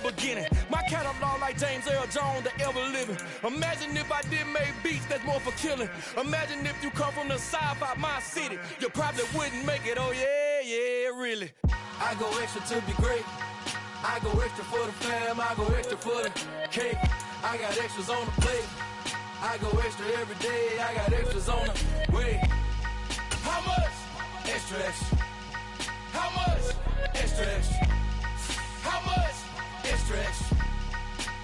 beginning. My catalog like James Earl Jones, the ever living. Imagine if I did make beats that's more for killing. Imagine if you come from the south out my city, you probably wouldn't make it. Oh yeah, really. I go extra to be great. I go extra for the fam. I go extra for the cake. I got extras on the plate. I go extra every day. I got extras on the way. How much? Extra, extra. How much? Extra, extra. How much? Extra, extra.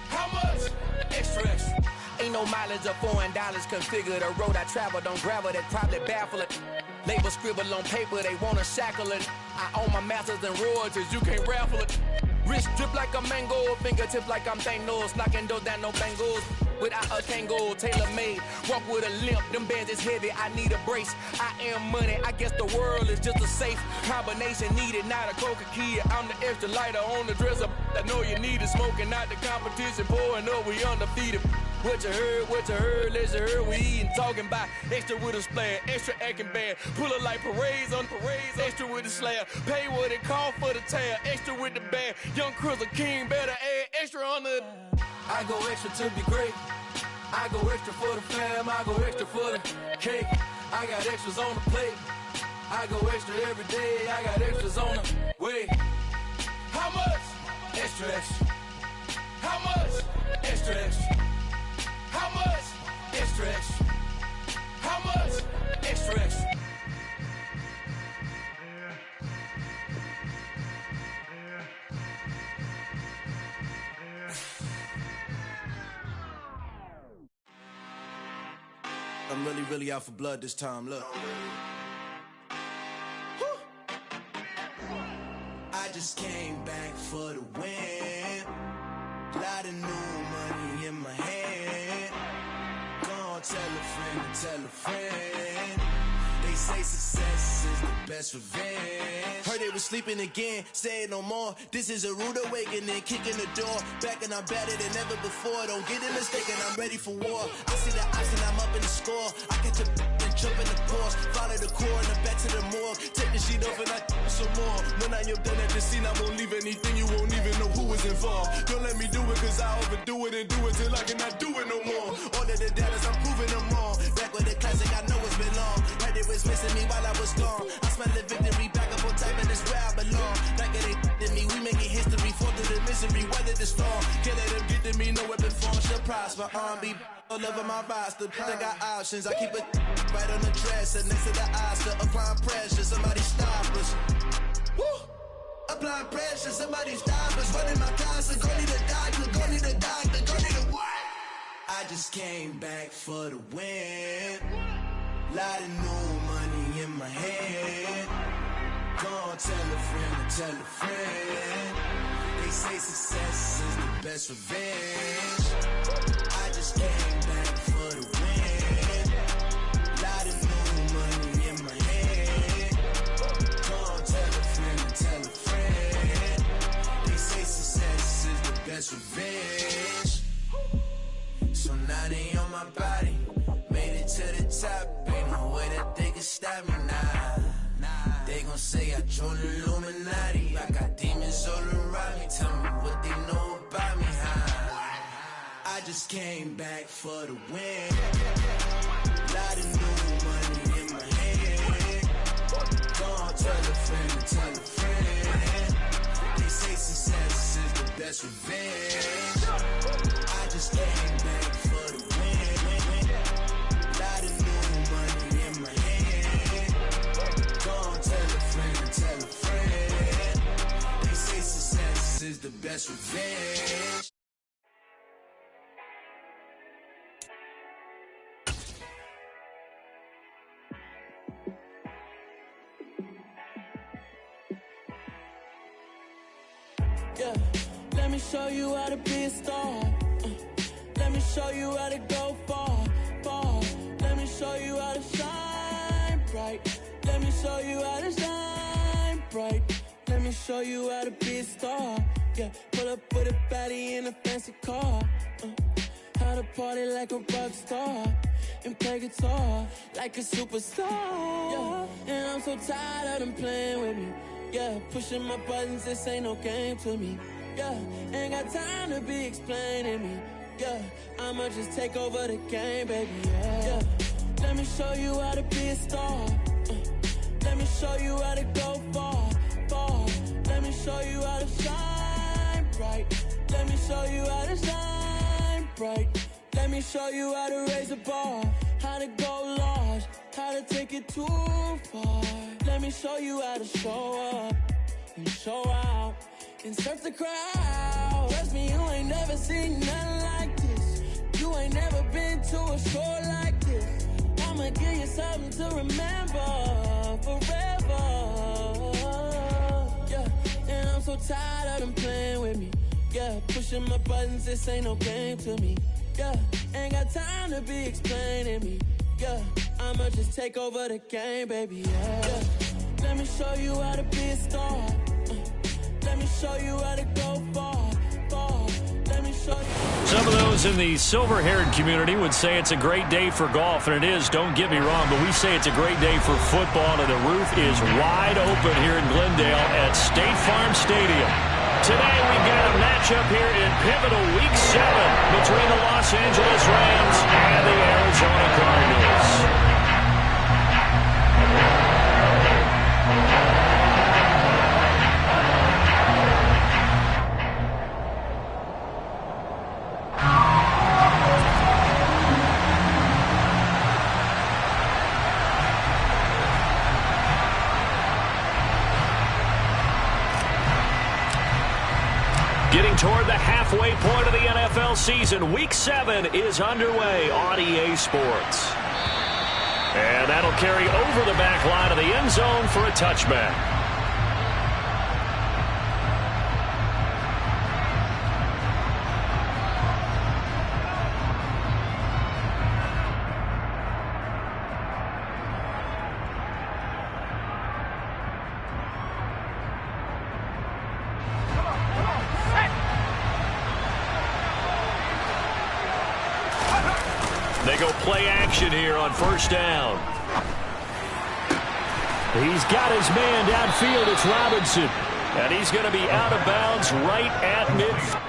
How much? Extra, extra. Ain't no mileage of $4 configure the road I travel. Don't gravel, that probably baffle it. Label scribble on paper, they wanna shackle it. I own my masters and royalties, you can't raffle it. Wrist drip like a mango, fingertips like I'm Thanos, knocking doors down, no bangles. Without a Kango, tailor-made, walk with a limp, them bands is heavy, I need a brace. I am money, I guess the world is just a safe combination needed, not a coca key. I'm the extra lighter on the dresser, I know you need it, smoking out the competition, pouring up, we undefeated. What you heard, let's you heard, we eatin', talking about extra with a splash, extra acting bad, pull it like parades on parades, extra with the slab, pay what it cost for the tab, extra with the bag, young Chris a king, better add extra on the. I go extra to be great. I go extra for the fam. I go extra for the cake. I got extras on the plate. I go extra every day. I got extras on the way. How much? Extra, extra. How much? Extra, extra. How much? Extra, extra. How much? Extra, extra. I'm really out for blood this time, look. I just came back for the win. Lot of new money in my hand. Gonna tell a friend to tell a friend. They say success is the best revenge. Heard they was sleeping again, say it no more. This is a rude awakening, kicking the door. Back and I'm better than ever before. Don't get it mistaken, I'm ready for war. I see the option, I'm up in the score. I catch a and jump in the course. Follow the core and the back to the morgue. Take the sheet off and I some more. When I am done at the scene, I won't leave anything. You won't even know who was involved. Don't let me do it, cause I overdo it and do it till I cannot do it no more. All of the data's, I'm proving them wrong. Back with the classic, I know it's been long. Heard it was missing me while I was gone. I smell the victory, back up on time, and it's where I belong. Like it ain't to me, we making history, fall through the misery, weather the storm. Can't let them get to me, no weapon form shall prosper. R&B all over my roster, I got options. I keep it right on the dresser, next to the Oscar. Applying pressure, somebody stop us. Woo! Applying pressure, somebody stop us. Running my concert, go need a doctor, go need a doctor, go need a what? I just came back for the win. Lot of new money in my hand. Gonna tell a friend to tell a friend. They say success is the best revenge. I just came back for the win. Lot of new money in my hand. Gonna tell a friend to tell a friend. They say success is the best revenge. So now they on my body. Made it to the top. Ain't no way that they can stop me now. They gon' say I joined the Illuminati. I got demons all around me. Tell me what they know about me, huh? I just came back for the win. Lot of new money in my hand. Gonna tell a friend to tell a friend. They say success is the best revenge. I just came back for the win. Lot of new money in my hand. Gonna tell a friend to tell a friend. They say success is the best revenge. Yeah, let me show you how to be a star. Let me show you how to go far, far. Let me show you how to shine bright. Let me show you how to shine bright. Let me show you how to be a star. Yeah, pull up with a baddie in a fancy car. How to party like a rock star and play guitar like a superstar. Yeah, and I'm so tired of them playing with me. Yeah, pushing my buttons, this ain't no game to me. Yeah, ain't got time to be explaining me. Yeah, I'ma just take over the game, baby. Yeah, let me show you how to be a star. Let me show you how to go far, far. Let me show you how to shine bright. Let me show you how to shine bright. Let me show you how to raise a bar, how to go large, how to take it too far. Let me show you how to show up and show out and surf the crowd. Trust me, you ain't never seen nothing like this. You ain't never been to a show like this. I'ma give you something to remember forever. Yeah, and I'm so tired of them playing with me. Yeah, pushing my buttons, this ain't no game to me. Yeah, ain't got time to be explaining me. Yeah, I'ma just take over the game, baby. Yeah, let me show you how to be a star. Let me show you how to go far, far. Let me show you. Some of those in the silver-haired community would say it's a great day for golf, and it is, don't get me wrong, but we say it's a great day for football, and the roof is wide open here in Glendale at State Farm Stadium. Today we've got a matchup here in pivotal Week 7 between the Los Angeles Rams and the Arizona Cardinals. Getting toward the halfway point of the NFL season, Week 7 is underway on EA Sports. And that'll carry over the back line of the end zone for a touchback. They go play action here on first down. He's got his man downfield. It's Robinson. And he's going to be out of bounds right at midfield.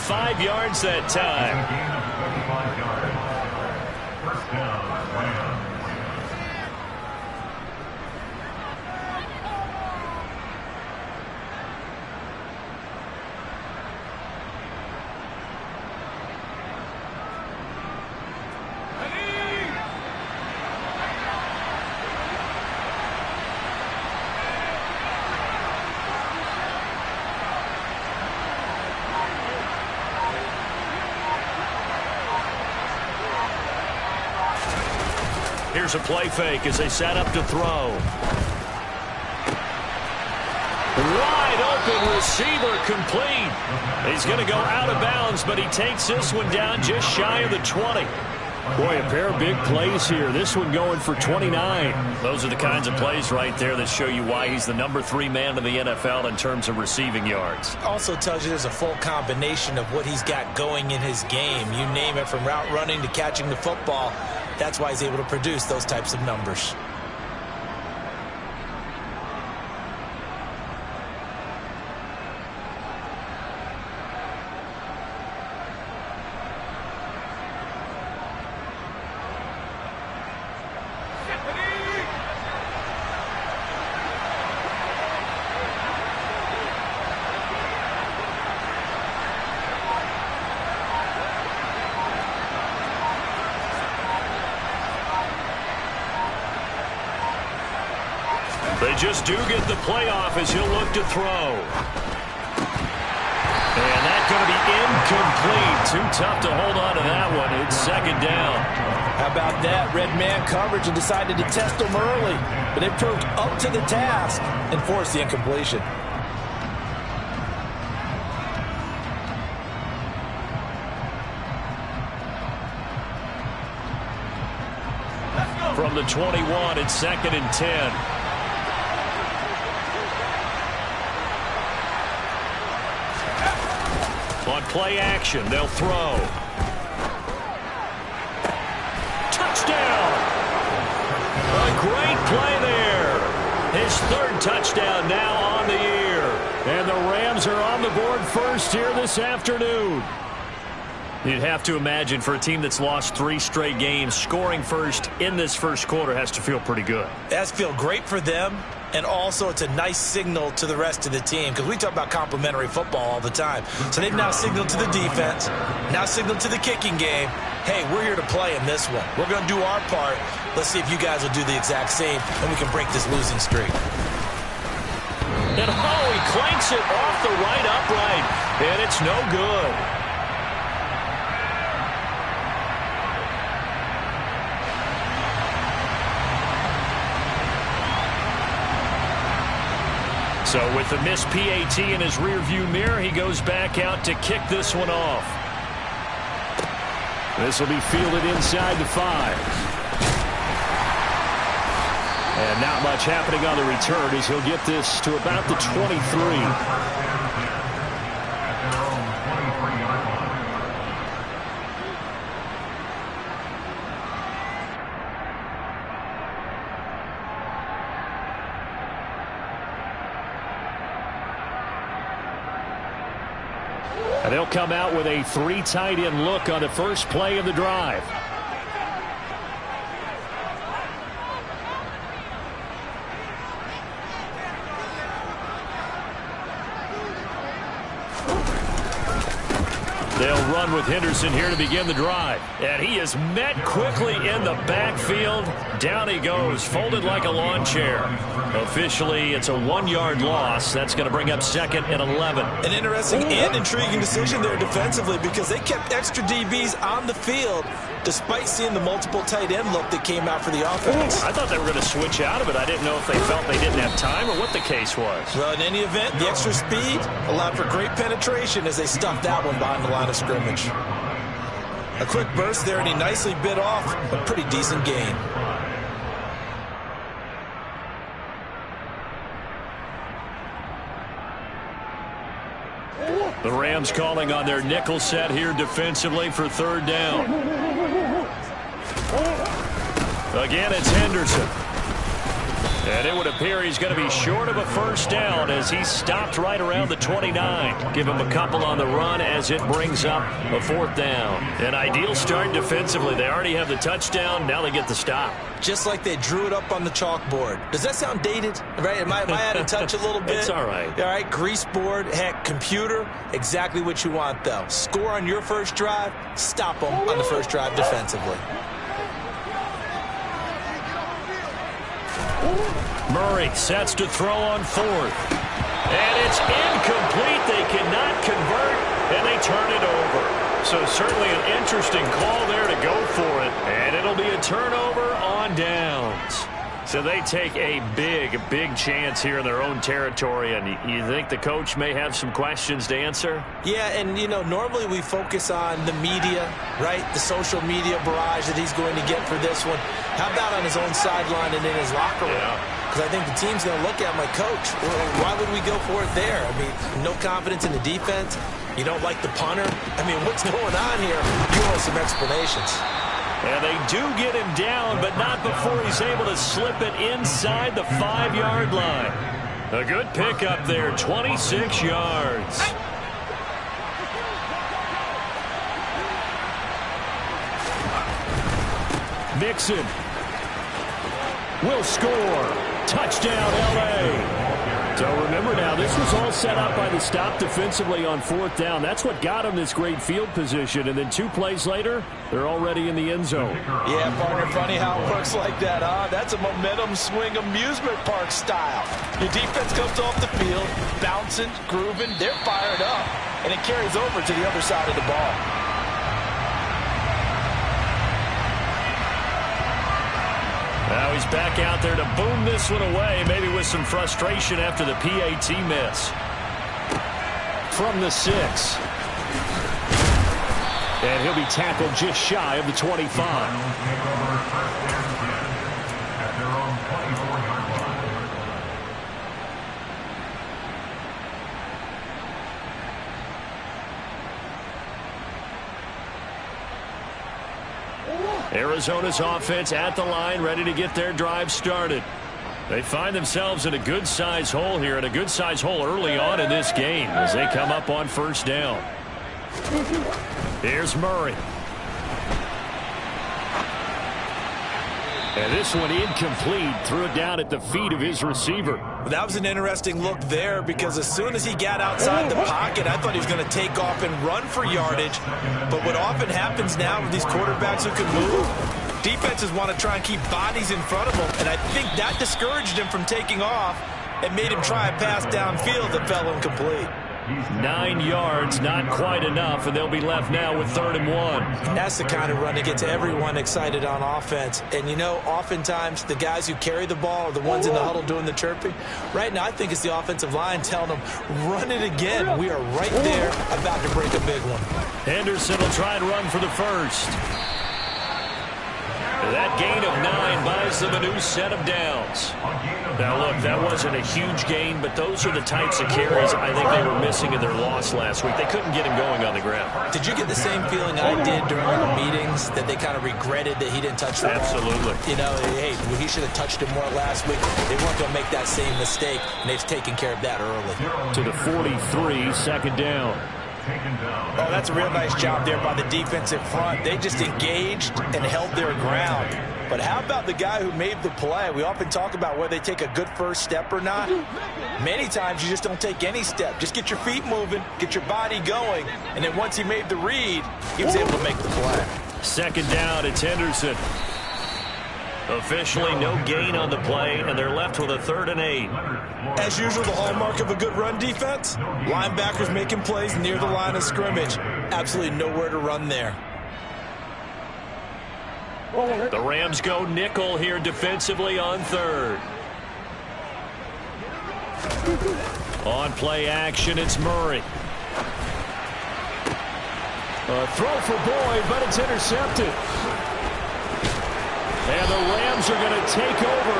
.5 yards that time. Here's a play fake as they set up to throw. Wide open receiver complete. He's going to go out of bounds, but he takes this one down just shy of the 20. Boy, a pair of big plays here. This one going for 29. Those are the kinds of plays right there that show you why he's the number 3 man in the NFL in terms of receiving yards. Also tells you there's a full combination of what he's got going in his game. You name it, from route running to catching the football. That's why he's able to produce those types of numbers. They just do get the playoff as he'll look to throw. And that's going to be incomplete. Too tough to hold on to that one. It's second down. How about that? Red man coverage and decided to test them early. But they proved up to the task and forced the incompletion. From the 21, it's second and 10. On play action, they'll throw. Touchdown! A great play there. His 3rd touchdown now on the year. And the Rams are on the board first here this afternoon. You'd have to imagine for a team that's lost 3 straight games, scoring first in this first quarter has to feel pretty good. That's feel great for them, and also it's a nice signal to the rest of the team, because we talk about complementary football all the time. So they've now signaled to the defense, now signaled to the kicking game, hey, we're here to play in this one. We're going to do our part. Let's see if you guys will do the exact same, and we can break this losing streak. And he clanks it off the right upright, and it's no good. So with the missed PAT in his rearview mirror, he goes back out to kick this one off. This will be fielded inside the 5. And not much happening on the return as he'll get this to about the 23. And they'll come out with a 3 tight end look on the first play of the drive. They'll run with Henderson here to begin the drive. And he is met quickly in the backfield. Down he goes, folded like a lawn chair. Officially, it's a 1-yard loss. That's going to bring up second and 11. An interesting and intriguing decision there defensively, because they kept extra DBs on the field despite seeing the multiple tight end look that came out for the offense. I thought they were going to switch out of it. I didn't know if they felt they didn't have time or what the case was. Well, in any event, the extra speed allowed for great penetration as they stuffed that one behind the line of scrimmage. A quick burst there, and he nicely bit off a pretty decent gain. The Rams calling on their nickel set here defensively for 3rd down. Again, it's Henderson. And it would appear he's going to be short of a first down as he stopped right around the 29. Give him a couple on the run as it brings up a 4th down. An ideal start defensively. They already have the touchdown. Now they get the stop. Just like they drew it up on the chalkboard. Does that sound dated? Right? Am I out of touch a little bit? It's all right. All right, grease board, heck, computer, exactly what you want, though. Score on your first drive, stop them on the first drive defensively. Murray sets to throw on 4th. And it's incomplete. They cannot convert, and they turn it over. So certainly an interesting call there to go for it. And it'll be a turnover on downs. So they take a big chance here in their own territory. And you think the coach may have some questions to answer? Yeah, and, you know, normally we focus on the media, right? The social media barrage that he's going to get for this one. How about on his own sideline and in his locker room? Because I think the team's going to look at my coach. Why would we go for it there? I mean, no confidence in the defense. You don't like the punter. I mean, what's going on here? You want some explanations. And they do get him down, but not before he's able to slip it inside the 5-yard line. A good pickup there, 26 yards. Mixon will score. Touchdown, L.A. So remember now, this was all set up by the stop defensively on 4th down. That's what got them this great field position. And then 2 plays later, they're already in the end zone. Yeah, partner, funny how it works like that, huh? That's a momentum swing amusement park style. Your defense comes off the field, bouncing, grooving, they're fired up. And it carries over to the other side of the ball. Now he's back out there to boom this one away, maybe with some frustration after the PAT miss. From the 6. And he'll be tackled just shy of the 25. Arizona's offense at the line, ready to get their drive started. They find themselves in a good-size hole here, and a good-size hole early on in this game as they come up on 1st down. Here's Murray. And this one incomplete. Threw it down at the feet of his receiver. That was an interesting look there because as soon as he got outside the pocket, I thought he was going to take off and run for yardage. But what often happens now with these quarterbacks who can move, defenses want to try and keep bodies in front of them. And I think that discouraged him from taking off and made him try a pass downfield that fell incomplete. 9 yards, not quite enough, and they'll be left now with 3rd and 1. That's the kind of run that gets everyone excited on offense. And, you know, oftentimes the guys who carry the ball are the ones in the huddle doing the chirping. Right now, I think it's the offensive line telling them, run it again. We are right there about to break a big one. Henderson will try and run for the first. That gain of 9 buys them a new set of downs. Now, look, that wasn't a huge gain, but those are the types of carries I think they were missing in their loss last week. They couldn't get him going on the ground. Did you get the same feeling I did during the meetings, that they kind of regretted that he didn't touch the ball? Absolutely. You know, hey, he should have touched it more last week. They weren't going to make that same mistake, and they've taken care of that early. To the 43, 2nd down. Oh, that's a real nice job there by the defensive front. They just engaged and held their ground. But how about the guy who made the play? We often talk about whether they take a good first step or not. Many times you just don't take any step. Just get your feet moving, get your body going, and then once he made the read, he was able to make the play. 2nd down, it's Henderson. Officially no gain on the play, and they're left with a 3rd and 8. As usual, the hallmark of a good run defense, linebackers making plays near the line of scrimmage. Absolutely nowhere to run there. The Rams go nickel here defensively on 3rd. On play action, it's Murray. A throw for Boyd, but it's intercepted. And the Rams are going to take over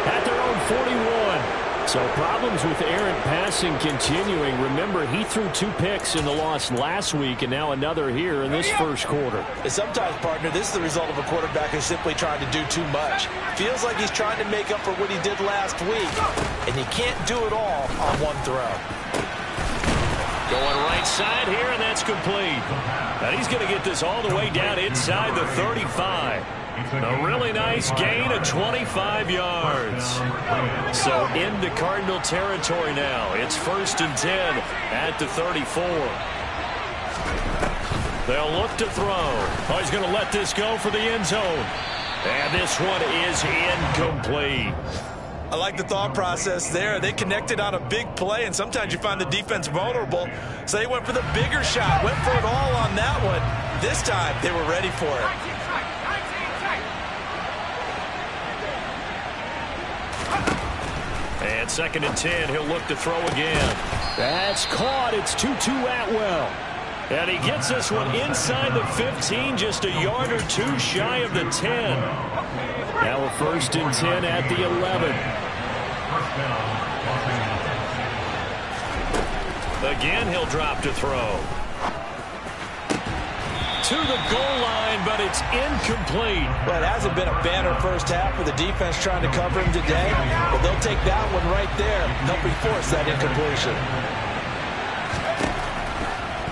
at their own 41. So problems with errant passing continuing. Remember, he threw 2 picks in the loss last week and now another here in this first quarter. And sometimes, partner, this is the result of a quarterback who's simply trying to do too much. Feels like he's trying to make up for what he did last week, and you can't do it all on one throw. Going right side here, and that's complete. And he's going to get this all the way down inside the 35. A really nice gain of 25 yards. So into Cardinal territory now. It's 1st and 10 at the 34. They'll look to throw. Oh, he's going to let this go for the end zone. And this one is incomplete. I like the thought process there. They connected on a big play, and sometimes you find the defense vulnerable. So they went for the bigger shot, went for it all on that one. This time, they were ready for it. And 2nd and 10, he'll look to throw again. That's caught. It's Tutu Atwell. And he gets this one inside the 15, just a yard or 2 shy of the 10. Now a 1st and 10 at the 11. Again, he'll drop to throw. To the goal line, but it's incomplete. Well, it hasn't been a banner first half for the defense trying to cover him today, but they'll take that one right there, helping force that incompletion.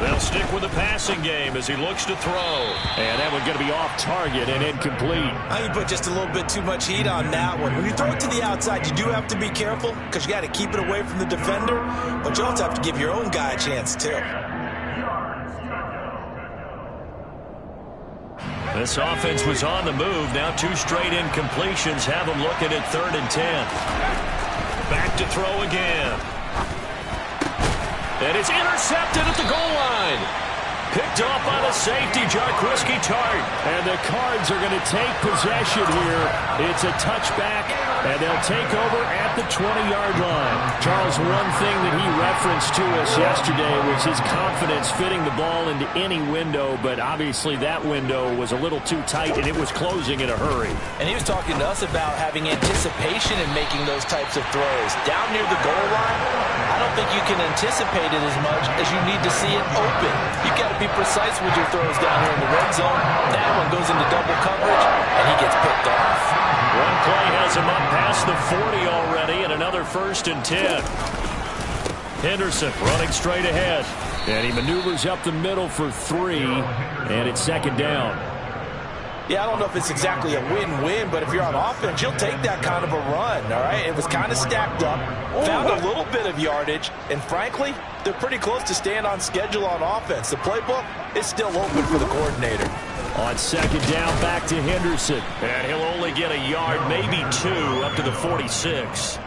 They'll stick with the passing game as he looks to throw. And that one's going to be off target and incomplete. I think you put just a little bit too much heat on that one. When you throw it to the outside, you do have to be careful because you got to keep it away from the defender, but you also have to give your own guy a chance too. This offense was on the move. Now 2 straight incompletions have them looking at 3rd and 10. Back to throw again. And it's intercepted at the goal line. Picked off by the safety, Jarquiski Tartt. And the Cards are going to take possession here. It's a touchback, and they'll take over at the 20-yard line. Charles, one thing that he referenced to us yesterday was his confidence fitting the ball into any window, but obviously that window was a little too tight, and it was closing in a hurry. And he was talking to us about having anticipation in making those types of throws. Down near the goal line, I don't think you can anticipate it as much as you need to see it open. You've got to be precise with your throws down here in the red zone. That one goes into double coverage, and he gets picked off. One play has him up past the 40 already, and another 1st and 10. Henderson running straight ahead, and he maneuvers up the middle for 3, and it's 2nd down. Yeah, I don't know if it's exactly a win-win, but if you're on offense, you'll take that kind of a run, all right? It was kind of stacked up, found a little bit of yardage, and frankly, they're pretty close to staying on schedule on offense. The playbook is still open for the coordinator. On 2nd down, back to Henderson. And he'll only get a yard, maybe 2, up to the 46.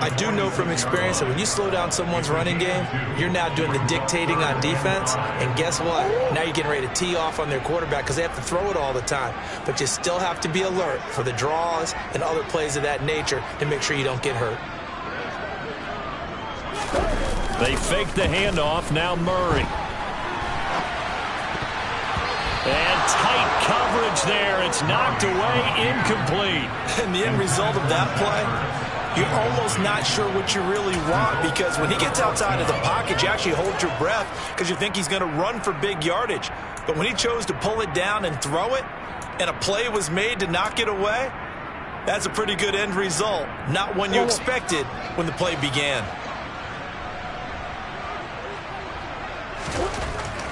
I do know from experience that when you slow down someone's running game, you're now doing the dictating on defense. And guess what? Now you're getting ready to tee off on their quarterback because they have to throw it all the time. But you still have to be alert for the draws and other plays of that nature to make sure you don't get hurt. They fake the handoff. Now Murray. And tight coverage there. It's knocked away, incomplete. And the end result of that play, you're almost not sure what you really want because when he gets outside of the pocket, you actually hold your breath because you think he's going to run for big yardage. But when he chose to pull it down and throw it, and a play was made to knock it away, that's a pretty good end result. Not one you expected when the play began.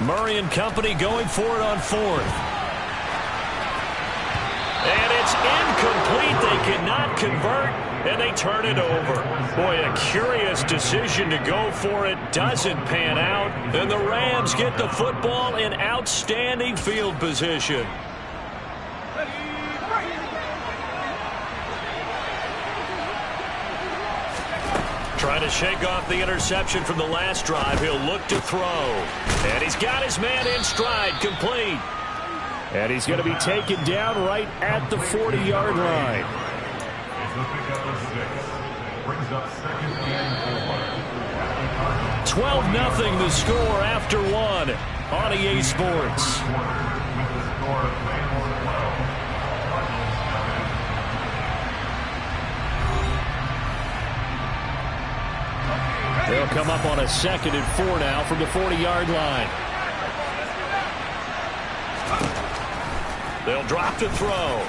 Murray and company going for it on 4th. And it's incomplete. They cannot convert, and they turn it over. Boy, a curious decision to go for it. Doesn't pan out. And the Rams get the football in outstanding field position. Trying to shake off the interception from the last drive. He'll look to throw. And he's got his man in stride, complete. And he's going to be taken down right at the 40-yard line. 12-0 the score after 1 on EA Sports. They'll come up on a 2nd and 4 now from the 40-yard line. They'll drop to throw.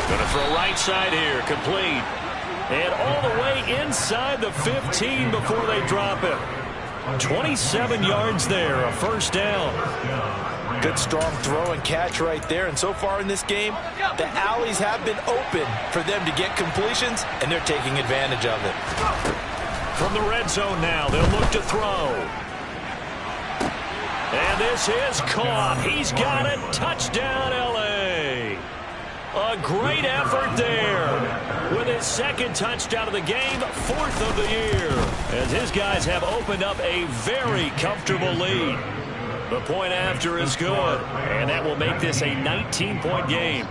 Going to throw right side here. Complete. And all the way inside the 15 before they drop it. 27 yards there, a first down. Good strong throw and catch right there. And so far in this game, the alleys have been open for them to get completions, and they're taking advantage of it. From the red zone now, they'll look to throw. And this is caught. He's got it. Touchdown, L.A. A great effort there. With his 2nd touchdown of the game, 4th of the year. As his guys have opened up a very comfortable lead. The point after is good. And that will make this a 19-point game.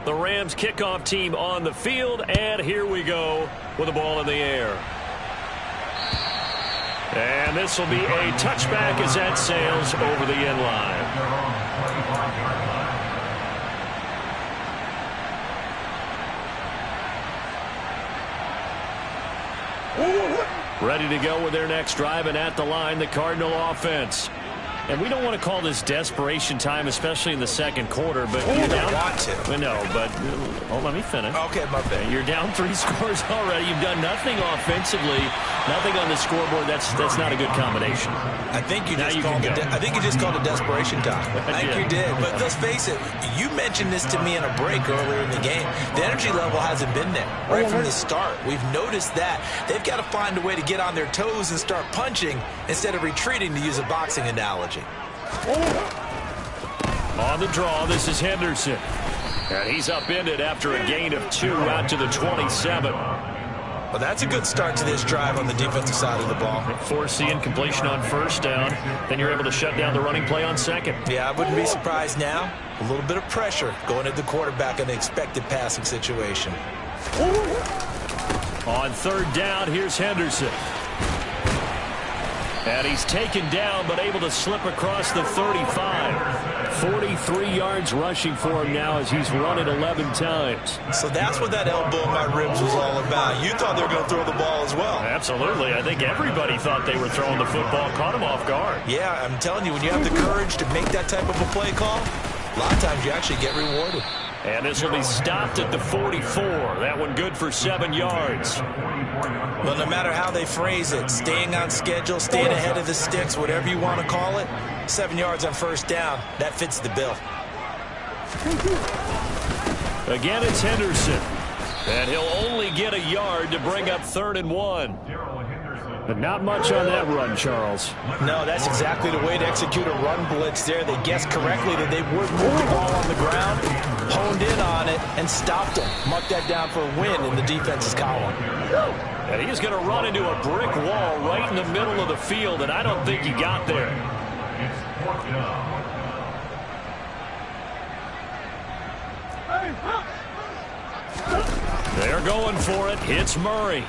The Rams kickoff team on the field, and here we go with the ball in the air. And this will be a touchback as that sails over the end line. Ready to go with their next drive, and at the line, the Cardinal offense. And we don't want to call this desperation time, especially in the 2nd quarter. But you're down. Want to. No, but let me finish. Okay, my bad. You're down 3 scores already. You've done nothing offensively, nothing on the scoreboard. That's not a good combination. I think you just called it desperation time. I think you did. But let's face it, you mentioned this to me in a break earlier in the game. The energy level hasn't been there right from the start. We've noticed that. They've got to find a way to get on their toes and start punching instead of retreating, to use a boxing analogy. On the draw, this is Henderson. And he's upended after a gain of 2 out to the 27. Well, that's a good start to this drive on the defensive side of the ball. Force the incompletion on 1st down. Then you're able to shut down the running play on 2nd. Yeah, I wouldn't be surprised now. A little bit of pressure going at the quarterback in the expected passing situation. On 3rd down, here's Henderson. And he's taken down, but able to slip across the 35. 43 yards rushing for him now as he's run it 11 times. So that's what that elbow in my ribs was all about. You thought they were going to throw the ball as well. Absolutely. I think everybody thought they were throwing the football, caught him off guard. Yeah, I'm telling you, when you have the courage to make that type of a play call, a lot of times you actually get rewarded. And this will be stopped at the 44. That one good for 7 yards. Well, no matter how they phrase it, staying on schedule, staying ahead of the sticks, whatever you want to call it, 7 yards on 1st down, that fits the bill. Again, it's Henderson. And he'll only get a yard to bring up 3rd and 1. But not much on that run, Charles. No, that's exactly the way to execute a run blitz there. They guessed correctly that they would move the ball on the ground, honed in on it, and stopped them. Mark that down for a win in the defense's column. And he's going to run into a brick wall right in the middle of the field, and I don't think he got there. They're going for it. Hits Murray.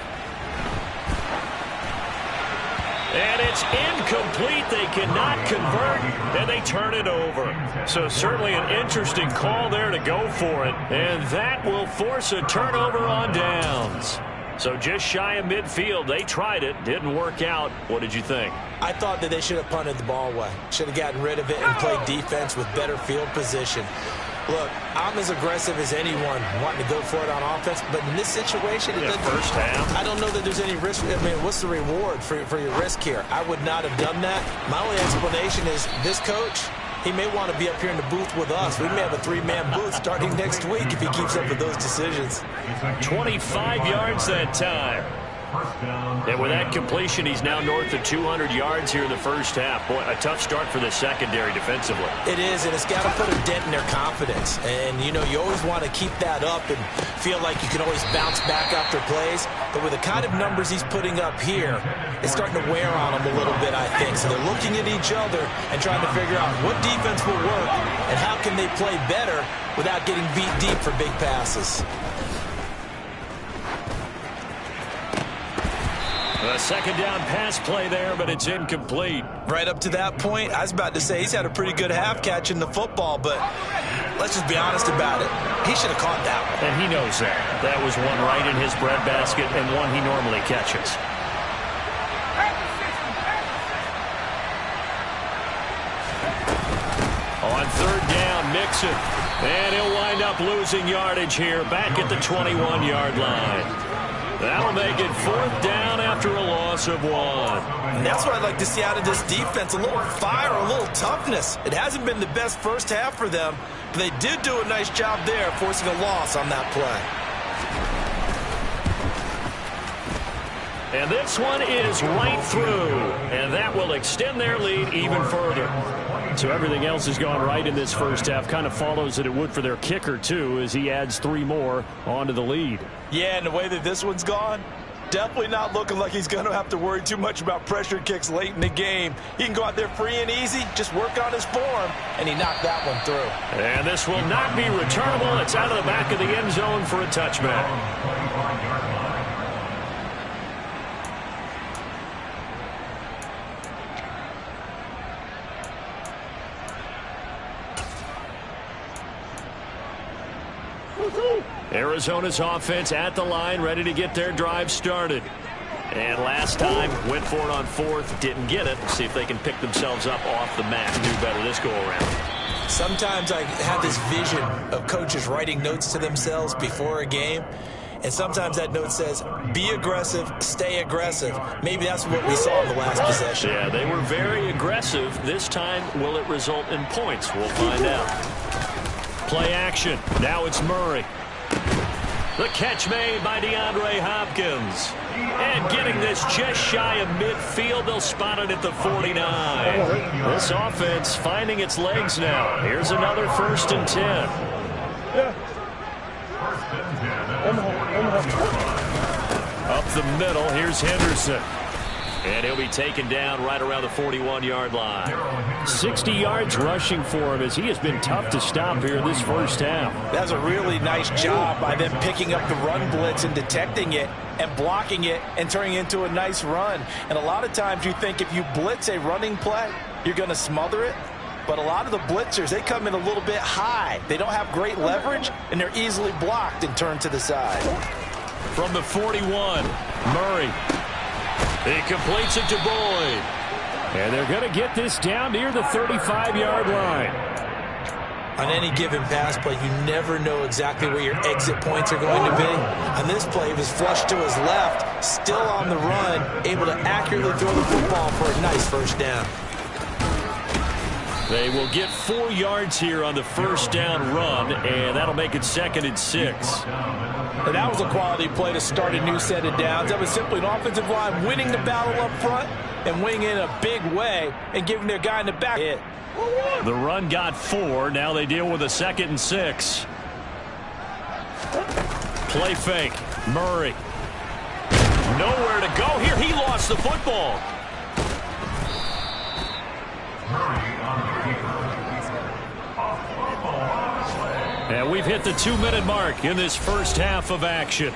And it's incomplete. They cannot convert, and they turn it over. So certainly an interesting call there to go for it. And that will force a turnover on downs. So just shy of midfield. They tried it. Didn't work out. What did you think? I thought that they should have punted the ball away. Should have gotten rid of it and played defense with better field position. Look, I'm as aggressive as anyone wanting to go for it on offense, but in this situation, first half, I don't know that there's any risk. I mean, what's the reward for your risk here? I would not have done that. My only explanation is this coach, he may want to be up here in the booth with us. We may have a 3-man booth starting next week if he keeps up with those decisions. 25 yards that time. And with that completion, he's now north of 200 yards here in the first half. Boy, a tough start for the secondary defensively. It is, and it's got to put a dent in their confidence. And, you know, you always want to keep that up and feel like you can always bounce back after plays. But with the kind of numbers he's putting up here, it's starting to wear on them a little bit, I think. So they're looking at each other and trying to figure out what defense will work and how can they play better without getting beat deep for big passes. A second down pass play there, but it's incomplete. Right up to that point, I was about to say he's had a pretty good half catching the football, but let's just be honest about it. He should have caught that one. And he knows that. That was one right in his breadbasket and one he normally catches. On third down, Mixon. And he'll wind up losing yardage here back at the 21-yard line. That'll make it fourth down after a loss of 1. And that's what I'd like to see out of this defense, a little fire, a little toughness. It hasn't been the best first half for them, but they did do a nice job there forcing a loss on that play. And this one is right through, and that will extend their lead even further. So everything else has gone right in this first half. Kind of follows that it would for their kicker, too, as he adds 3 more onto the lead. Yeah, and the way that this one's gone, definitely not looking like he's going to have to worry too much about pressure kicks late in the game. He can go out there free and easy, just work on his form, and he knocked that one through. And this will not be returnable. It's out of the back of the end zone for a touchback. Arizona's offense at the line, ready to get their drive started. And last time, went for it on fourth, didn't get it. See if they can pick themselves up off the mat and do better this go-around. Sometimes I have this vision of coaches writing notes to themselves before a game, and sometimes that note says, be aggressive, stay aggressive. Maybe that's what we saw in the last possession. Yeah, they were very aggressive. This time, will it result in points? We'll find out. Play action. Now it's Murray. The catch made by DeAndre Hopkins. And getting this just shy of midfield, they'll spot it at the 49. This offense finding its legs now. Here's another 1st and 10. Up the middle, here's Henderson. And he'll be taken down right around the 41-yard line. 60 yards rushing for him as he has been tough to stop here in this first half. That's a really nice job by them picking up the run blitz and detecting it and blocking it and turning it into a nice run. And a lot of times you think if you blitz a running play, you're going to smother it. But a lot of the blitzers, they come in a little bit high. They don't have great leverage, and they're easily blocked and turned to the side. From the 41, Murray. He completes it to Boyd. And they're going to get this down near the 35-yard line. On any given pass play, you never know exactly where your exit points are going to be. On this play, he was flushed to his left, still on the run, able to accurately throw the football for a nice first down. They will get 4 yards here on the first down run, and that'll make it 2nd and 6. And that was a quality play to start a new set of downs. That was simply an offensive line winning the battle up front and winning in a big way and giving their guy in the back hit. The run got 4. Now they deal with a 2nd and 6. Play fake. Murray. Nowhere to go here. He lost the football. And we've hit the 2-minute mark in this first half of action.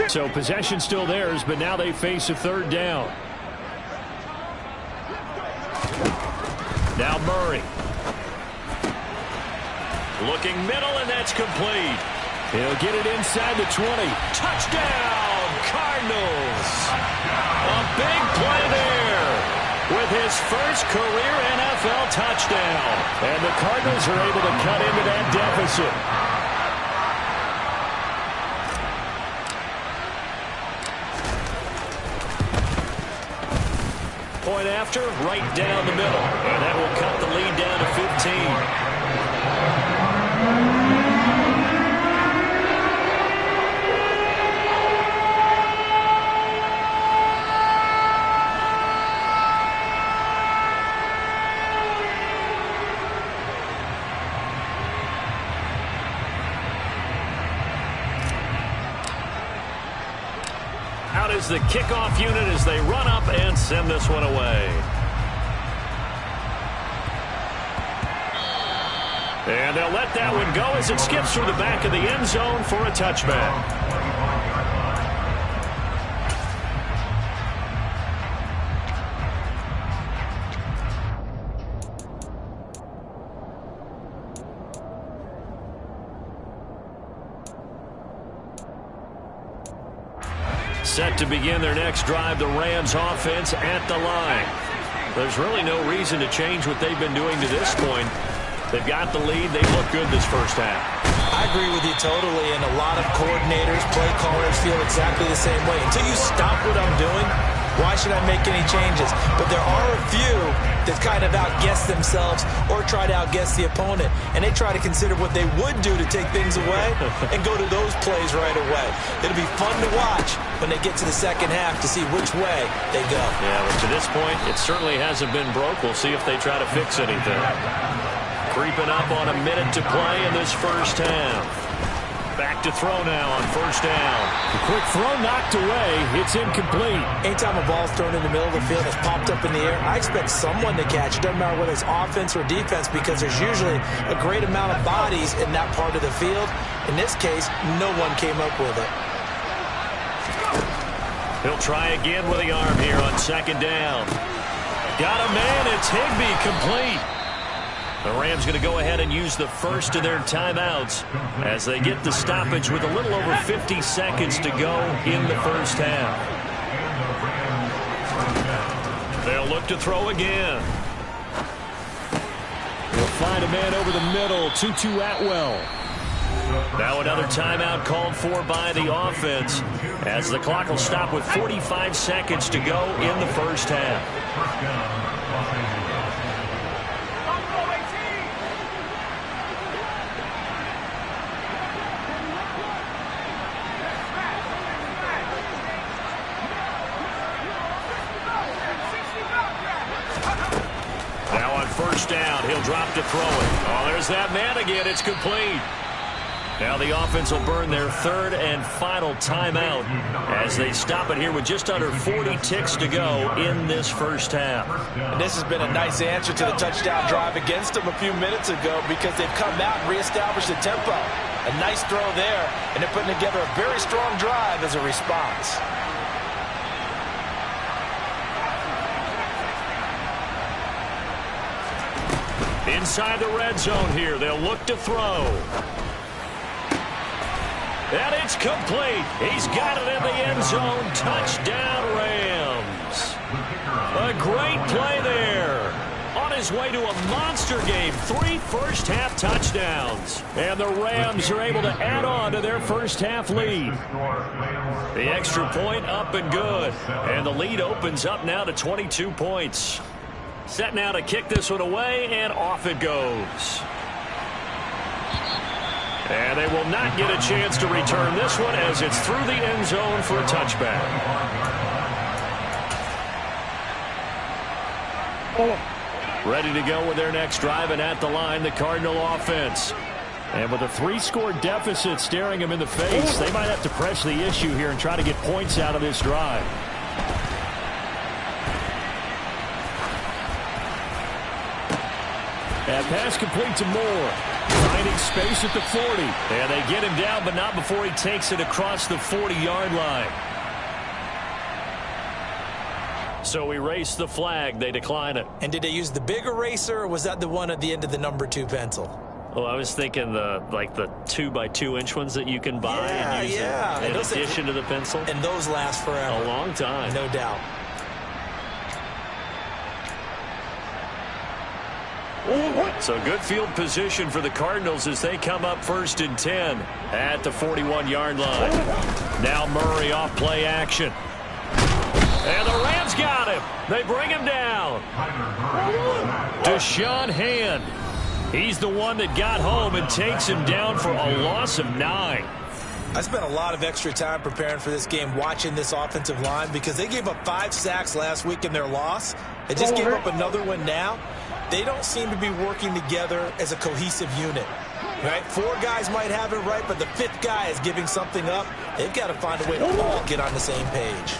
So possession still theirs, but now they face a 3rd down. Now Murray. Looking middle, and that's complete. He'll get it inside the 20. Touchdown, Cardinals. A big play there with his first career NFL touchdown. And the Cardinals are able to cut into that deficit. Point after, right down the middle. And that will cut the lead down to 15. is the kickoff unit as they run up and send this one away. And they'll let that one go as it skips through the back of the end zone for a touchback. Set to begin their next drive, the Rams offense at the line. There's really no reason to change what they've been doing to this point. They've got the lead. They look good this first half. I agree with you totally, and a lot of coordinators, play callers feel exactly the same way. Until you stop what I'm doing, why should I make any changes? But there are a few that kind of outguess themselves or try to outguess the opponent, and they try to consider what they would do to take things away and go to those plays right away. It'll be fun to watch when they get to the second half to see which way they go. Yeah, but to this point, it certainly hasn't been broke. We'll see if they try to fix anything. Creeping up on a minute to play in this first half. Back to throw now on first down. The quick throw knocked away. It's incomplete. Anytime a ball's thrown in the middle of the field, it's popped up in the air, I expect someone to catch it. Doesn't matter whether it's offense or defense, because there's usually a great amount of bodies in that part of the field. In this case, no one came up with it. He'll try again with the arm here on second down. Got a man. It's Higbee, complete. The Rams going to go ahead and use the first of their timeouts as they get the stoppage with a little over 50 seconds to go in the first half. They'll look to throw again. They'll find a man over the middle. Tutu Atwell. Now another timeout called for by the offense as the clock will stop with 45 seconds to go in the first half. Down, he'll drop to throw it. Oh, there's that man again. It's complete. Now the offense will burn their third and final timeout as they stop it here with just under 40 ticks to go in this first half. And this has been a nice answer to the touchdown drive against them a few minutes ago because they've come out and reestablished the tempo. A nice throw there, and they're putting together a very strong drive as a response. Inside the red zone here, they'll look to throw. And it's complete. He's got it in the end zone. Touchdown, Rams. A great play there. On his way to a monster game. 3 first-half touchdowns. And the Rams are able to add on to their first-half lead. The extra point up and good. And the lead opens up now to 22 points. Set now to kick this one away, and off it goes. And they will not get a chance to return this one as it's through the end zone for a touchback. Ready to go with their next drive, and at the line, the Cardinal offense. And with a 3-score deficit staring them in the face, they might have to press the issue here and try to get points out of this drive. That pass complete to Moore. Finding space at the 40. And they get him down, but not before he takes it across the 40-yard line. So we erase the flag. They decline it. And did they use the big eraser, or was that the one at the end of the number 2 pencil? Well, I was thinking the 2x2-inch ones that you can buy and use in addition to the pencil. And those last forever. A long time. No doubt. So good field position for the Cardinals as they come up 1st and 10 at the 41-yard line. Now Murray off play action. And the Rams got him. They bring him down. Deshaun Hand. He's the one that got home and takes him down for a loss of 9. I spent a lot of extra time preparing for this game watching this offensive line because they gave up 5 sacks last week in their loss. They just gave up another one now. They don't seem to be working together as a cohesive unit. right? 4 guys might have it right, but the 5th guy is giving something up. They've got to find a way to all get on the same page.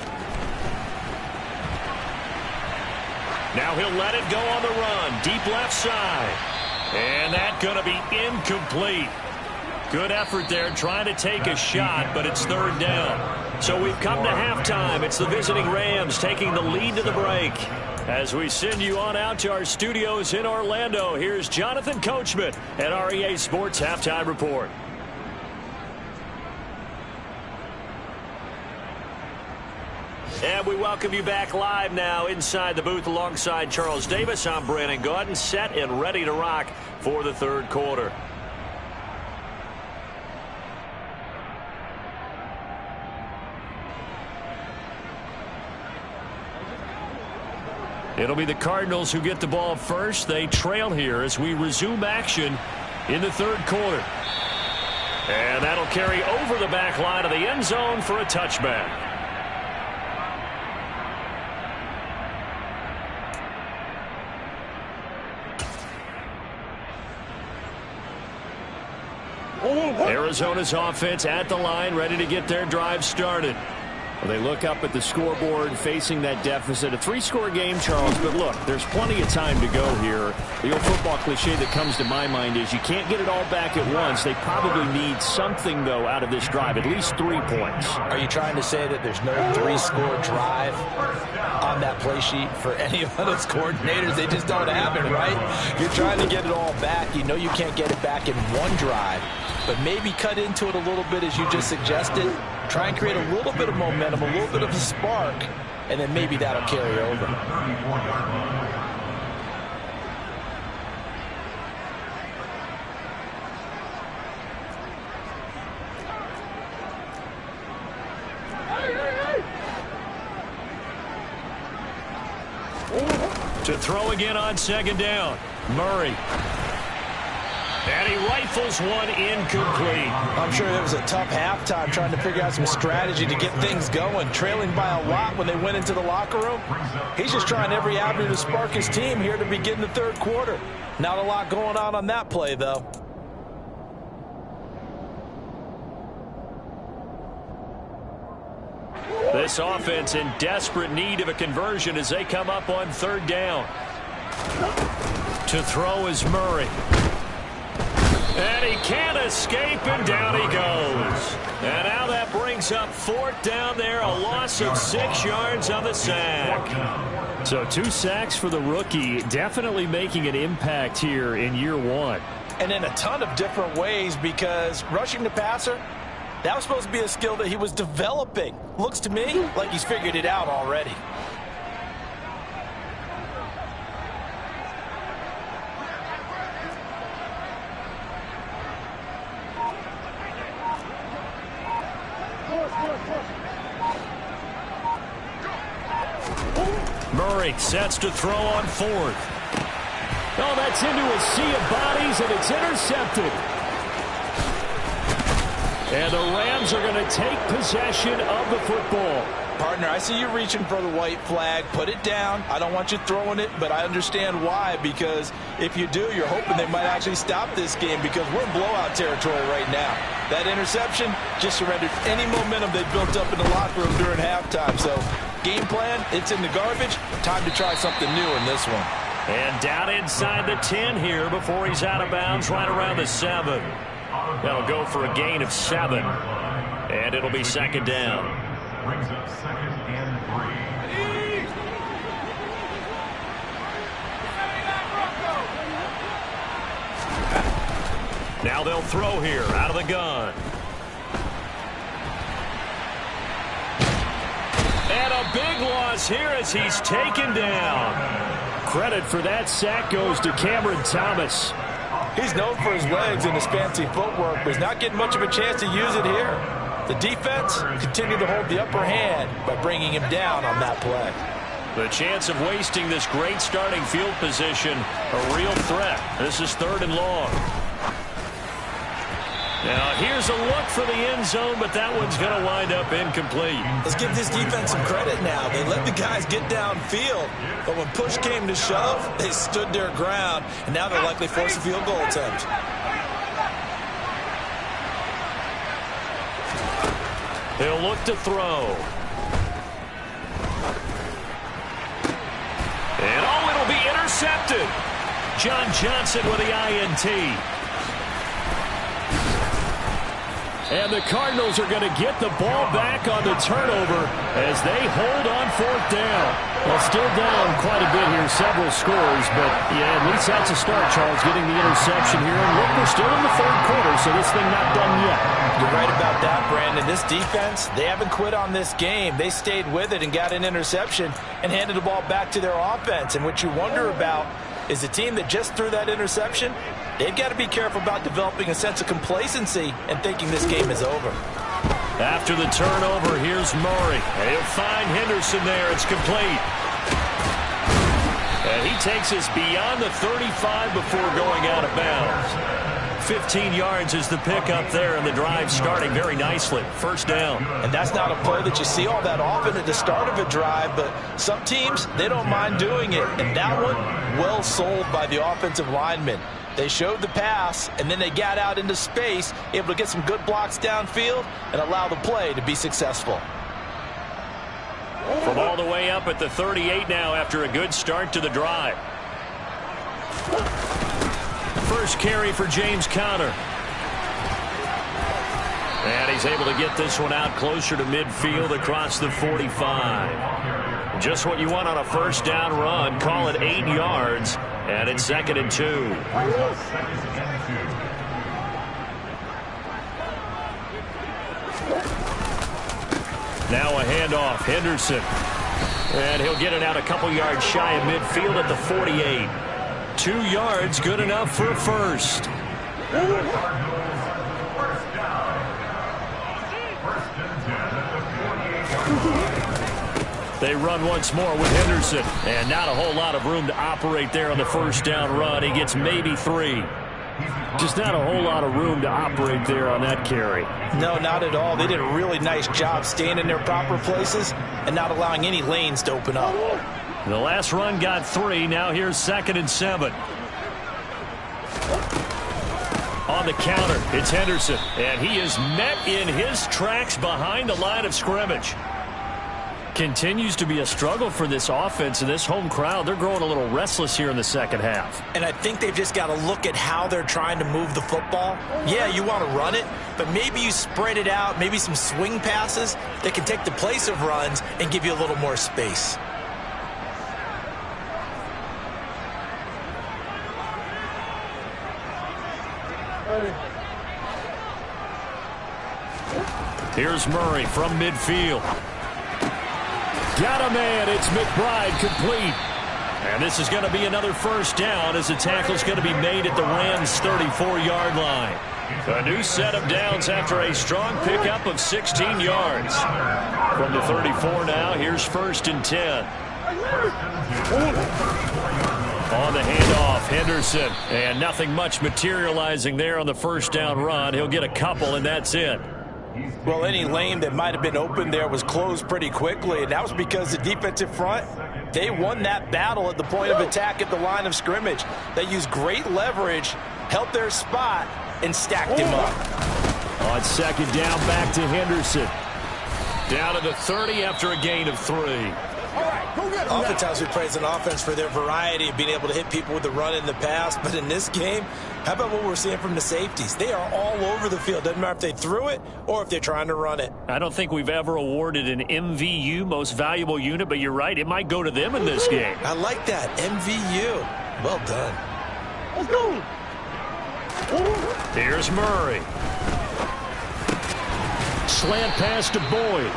Now he'll let it go on the run. Deep left side. And that's going to be incomplete. Good effort there trying to take a shot, but it's 3rd down. So we've come to halftime. It's the visiting Rams taking the lead to the break. As we send you on out to our studios in Orlando, here's Jonathan Coachman at REA Sports Halftime Report. And we welcome you back live now inside the booth alongside Charles Davis. I'm Brandon Gaudin, set and ready to rock for the 3rd quarter. It'll be the Cardinals who get the ball first. They trail here as we resume action in the 3rd quarter. And that'll carry over the back line of the end zone for a touchback. Arizona's offense at the line, ready to get their drive started. Well, they look up at the scoreboard facing that deficit. A 3-score game, Charles, but look, there's plenty of time to go here. The old football cliche that comes to my mind is you can't get it all back at once. They probably need something, though, out of this drive, at least 3 points. Are you trying to say that there's no 3-score drive on that play sheet for any of those coordinators? They just don't have it, right? You're trying to get it all back. You know you can't get it back in one drive, but maybe cut into it a little bit as you just suggested. Try and create a little bit of momentum, a little bit of a spark, and then maybe that'll carry over. To throw again on 2nd down. Murray. And he rifles one incomplete. I'm sure it was a tough halftime trying to figure out some strategy to get things going. Trailing by a lot when they went into the locker room. He's just trying every avenue to spark his team here to begin the 3rd quarter. Not a lot going on that play, though. This offense in desperate need of a conversion as they come up on 3rd down. To throw is Murray. And he can't escape, and down he goes. And now that brings up 4th down there, a loss of 6 yards on the sack. So 2 sacks for the rookie, definitely making an impact here in year 1. And in a ton of different ways, because rushing the passer, that was supposed to be a skill that he was developing. Looks to me like he's figured it out already. Murray sets to throw on 4th. Oh, that's into a sea of bodies, and it's intercepted. And the Rams are going to take possession of the football. Partner, I see you reaching for the white flag. Put it down. I don't want you throwing it, but I understand why, because if you do, you're hoping they might actually stop this game, because we're in blowout territory right now. That interception just surrendered any momentum they built up in the locker room during halftime. So game plan, it's in the garbage. Time to try something new in this one. And down inside the 10 here before he's out of bounds, right around the 7. That'll go for a gain of 7. And it'll be 2nd down. Brings up 2nd and 3. Now they'll throw here out of the gun. And a big loss here as he's taken down. Credit for that sack goes to Cameron Thomas. He's known for his legs and his fancy footwork, but he's not getting much of a chance to use it here. The defense continued to hold the upper hand by bringing him down on that play. The chance of wasting this great starting field position, a real threat. This is 3rd and long. Now, here's a look for the end zone, but that one's going to wind up incomplete. Let's give this defense some credit now. They let the guys get downfield, but when push came to shove, they stood their ground, and now they're likely forced a field goal attempt. He'll look to throw. And it'll be intercepted. John Johnson with the INT. And the Cardinals are going to get the ball back on the turnover as they hold on 4th down. Well, still down quite a bit here, several scores, but yeah, at least that's a start, Charles, getting the interception here. And look, we're still in the 3rd quarter, so this thing not done yet. You're right about that, Brandon. This defense, they haven't quit on this game. They stayed with it and got an interception and handed the ball back to their offense. And what you wonder about is the team that just threw that interception, they've got to be careful about developing a sense of complacency and thinking this game is over. After the turnover, here's Murray. He'll find Henderson there. It's complete. And he takes us beyond the 35 before going out of bounds. 15 yards is the pickup there, and the drive starting very nicely. 1st down. And that's not a play that you see all that often at the start of a drive, but some teams, they don't mind doing it. And that one, well sold by the offensive lineman. They showed the pass, and then they got out into space, able to get some good blocks downfield and allow the play to be successful. From all the way up at the 38 now after a good start to the drive. First carry for James Conner. And he's able to get this one out closer to midfield across the 45. Just what you want on a 1st down run. Call it 8 yards. And it's 2nd and 2. Now a handoff. Henderson. And he'll get it out a couple yards shy of midfield at the 48. 2 yards, good enough for a first. They run once more with Henderson. And not a whole lot of room to operate there on the 1st down run. He gets maybe 3. Just not a whole lot of room to operate there on that carry. No, not at all. They did a really nice job staying in their proper places and not allowing any lanes to open up. The last run got 3. Now here's 2nd and 7. On the counter, it's Henderson. And he is met in his tracks behind the line of scrimmage. Continues to be a struggle for this offense and this home crowd. They're growing a little restless here in the 2nd half. And I think they've just got to look at how they're trying to move the football. Yeah, you want to run it, but maybe you spread it out, maybe some swing passes that can take the place of runs and give you a little more space. Here's Murray from midfield. Got a man. It's McBride complete. And this is going to be another 1st down as the tackle's going to be made at the Rams' 34-yard line. A new set of downs after a strong pickup of 16 yards. From the 34 now, here's 1st and 10. On the handoff, Henderson. And nothing much materializing there on the 1st down run. He'll get a couple, and that's it. Well, any lane that might have been open there was closed pretty quickly, and that was because the defensive front, they won that battle at the point of attack at the line of scrimmage. They used great leverage, held their spot, and stacked him up. On 2nd down, back to Henderson. Down to the 30 after a gain of 3. Oftentimes we praise an offense for their variety of being able to hit people with the run in the pass, but in this game, how about what we're seeing from the safeties? They are all over the field. Doesn't matter if they threw it or if they're trying to run it. I don't think we've ever awarded an MVU, most valuable unit, but you're right, it might go to them in this game. I like that, MVU. Well done. Let's go. Here's Murray. Slant pass to Boyd.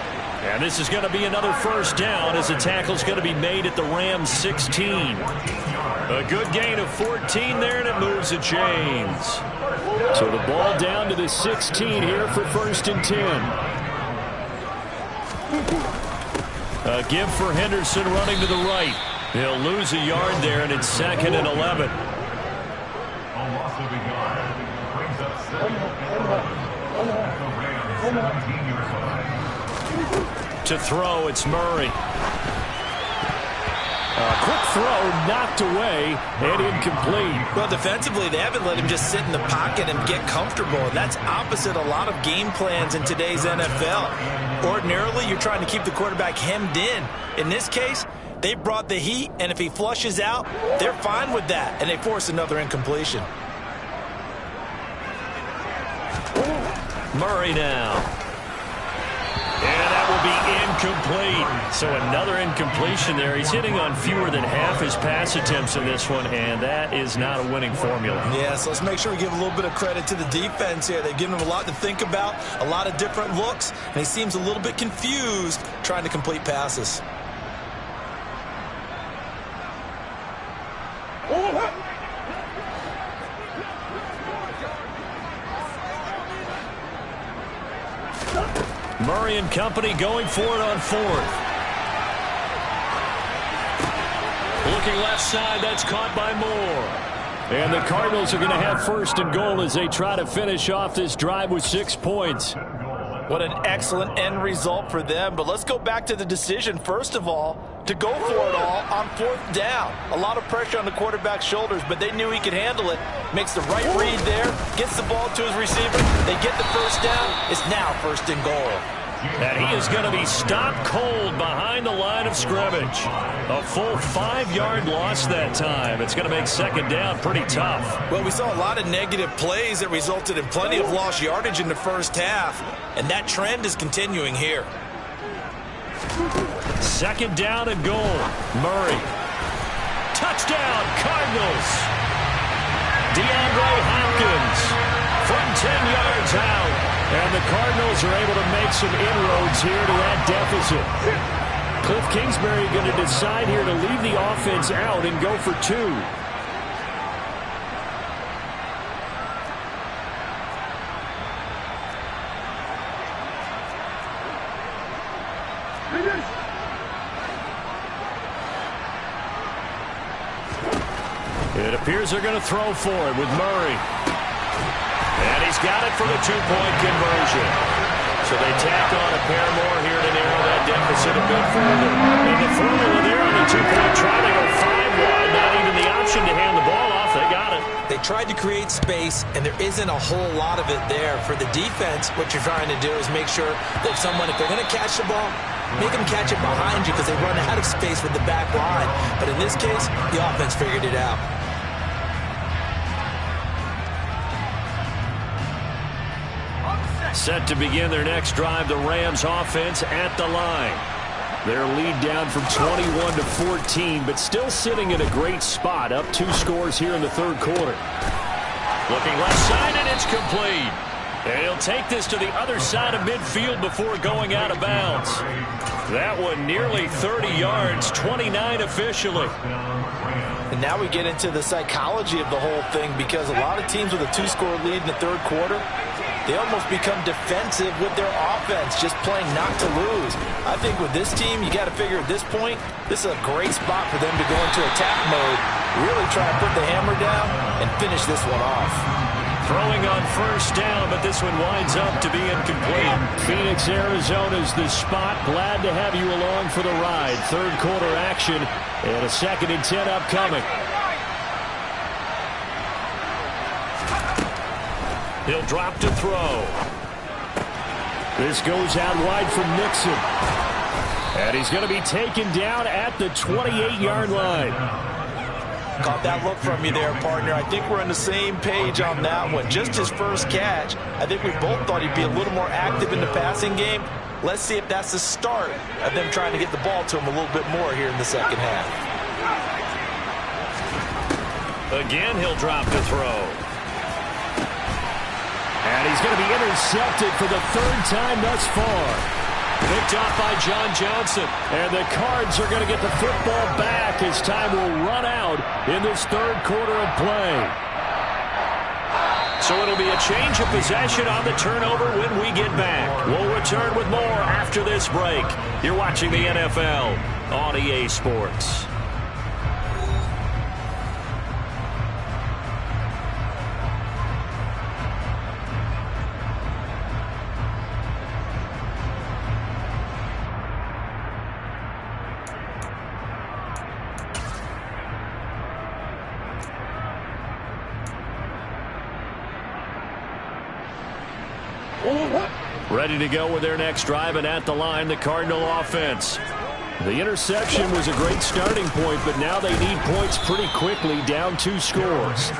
And this is going to be another 1st down as the tackle's going to be made at the Rams' 16. A good gain of 14 there, and it moves the chains. So the ball down to the 16 here for 1st and 10. A give for Henderson running to the right. He'll lose a yard there, and it's 2nd and 11. A loss of a yard brings up 2nd and 11 at the Rams' 17-yard line. To throw, it's Murray. Quick throw, knocked away, and incomplete. Well, defensively, they haven't let him just sit in the pocket and get comfortable, and that's opposite a lot of game plans in today's NFL. Ordinarily, you're trying to keep the quarterback hemmed in. In this case, they brought the heat, and if he flushes out, they're fine with that, and they force another incompletion. Murray now. And that will be incomplete. So another incompletion there. He's hitting on fewer than half his pass attempts in this one, and that is not a winning formula. Yeah, so let's make sure we give a little bit of credit to the defense here. They've given him a lot to think about, a lot of different looks, and he seems a little bit confused trying to complete passes. Murray and company going for it on fourth. Looking left side, that's caught by Moore. And the Cardinals are going to have first and goal as they try to finish off this drive with 6 points. What an excellent end result for them. But let's go back to the decision, first of all, to go for it all on fourth down. A lot of pressure on the quarterback's shoulders, but they knew he could handle it. Makes the right read there, gets the ball to his receiver. They get the first down. It's now first and goal. And he is going to be stopped cold behind the line of scrimmage. A full 5-yard loss that time. It's going to make second down pretty tough. Well, we saw a lot of negative plays that resulted in plenty of lost yardage in the first half, and that trend is continuing here. Second down and goal. Murray. Touchdown, Cardinals. DeAndre Hopkins from 10 yards out. And the Cardinals are able to make some inroads here to that deficit. Cliff Kingsbury going to decide here to leave the offense out and go for 2. It appears they're going to throw for it with Murray. And he's got it for the 2-point conversion. So they tack on a pair more here to narrow that deficit a bit further. And the formula there on the 2-point try to go 5 wide. Not even the option to hand the ball off. They got it. They tried to create space, and there isn't a whole lot of it there. For the defense, what you're trying to do is make sure that if they're going to catch the ball, make them catch it behind you because they run out of space with the back line. But in this case, the offense figured it out. Set to begin their next drive, the Rams offense at the line. Their lead down from 21 to 14, but still sitting in a great spot, up 2 scores here in the third quarter. Looking left side, and it's complete. And he'll take this to the other side of midfield before going out of bounds. That one nearly 30 yards, 29 officially. And now we get into the psychology of the whole thing, because a lot of teams with a 2-score lead in the third quarter, they almost become defensive with their offense, just playing not to lose. I think with this team, you got to figure at this point, this is a great spot for them to go into attack mode, really try to put the hammer down and finish this one off. Throwing on first down, but this one winds up to be incomplete. Phoenix, Arizona's the spot. Glad to have you along for the ride. Third quarter action and a 2nd and 10 upcoming. He'll drop to throw. This goes out wide from Nixon. And he's going to be taken down at the 28-yard line. Caught that look from you there, partner. I think we're on the same page on that one. Just his first catch, I think we both thought he'd be a little more active in the passing game. Let's see if that's the start of them trying to get the ball to him a little bit more here in the second half. Again, he'll drop to throw. And he's going to be intercepted for the 3rd time thus far. Picked off by John Johnson. And the Cards are going to get the football back as time will run out in this third quarter of play. So it'll be a change of possession on the turnover when we get back. We'll return with more after this break. You're watching the NFL on EA Sports. Ready to go with their next drive, and at the line, the Cardinal offense. The interception was a great starting point, but now they need points pretty quickly, down 2 scores.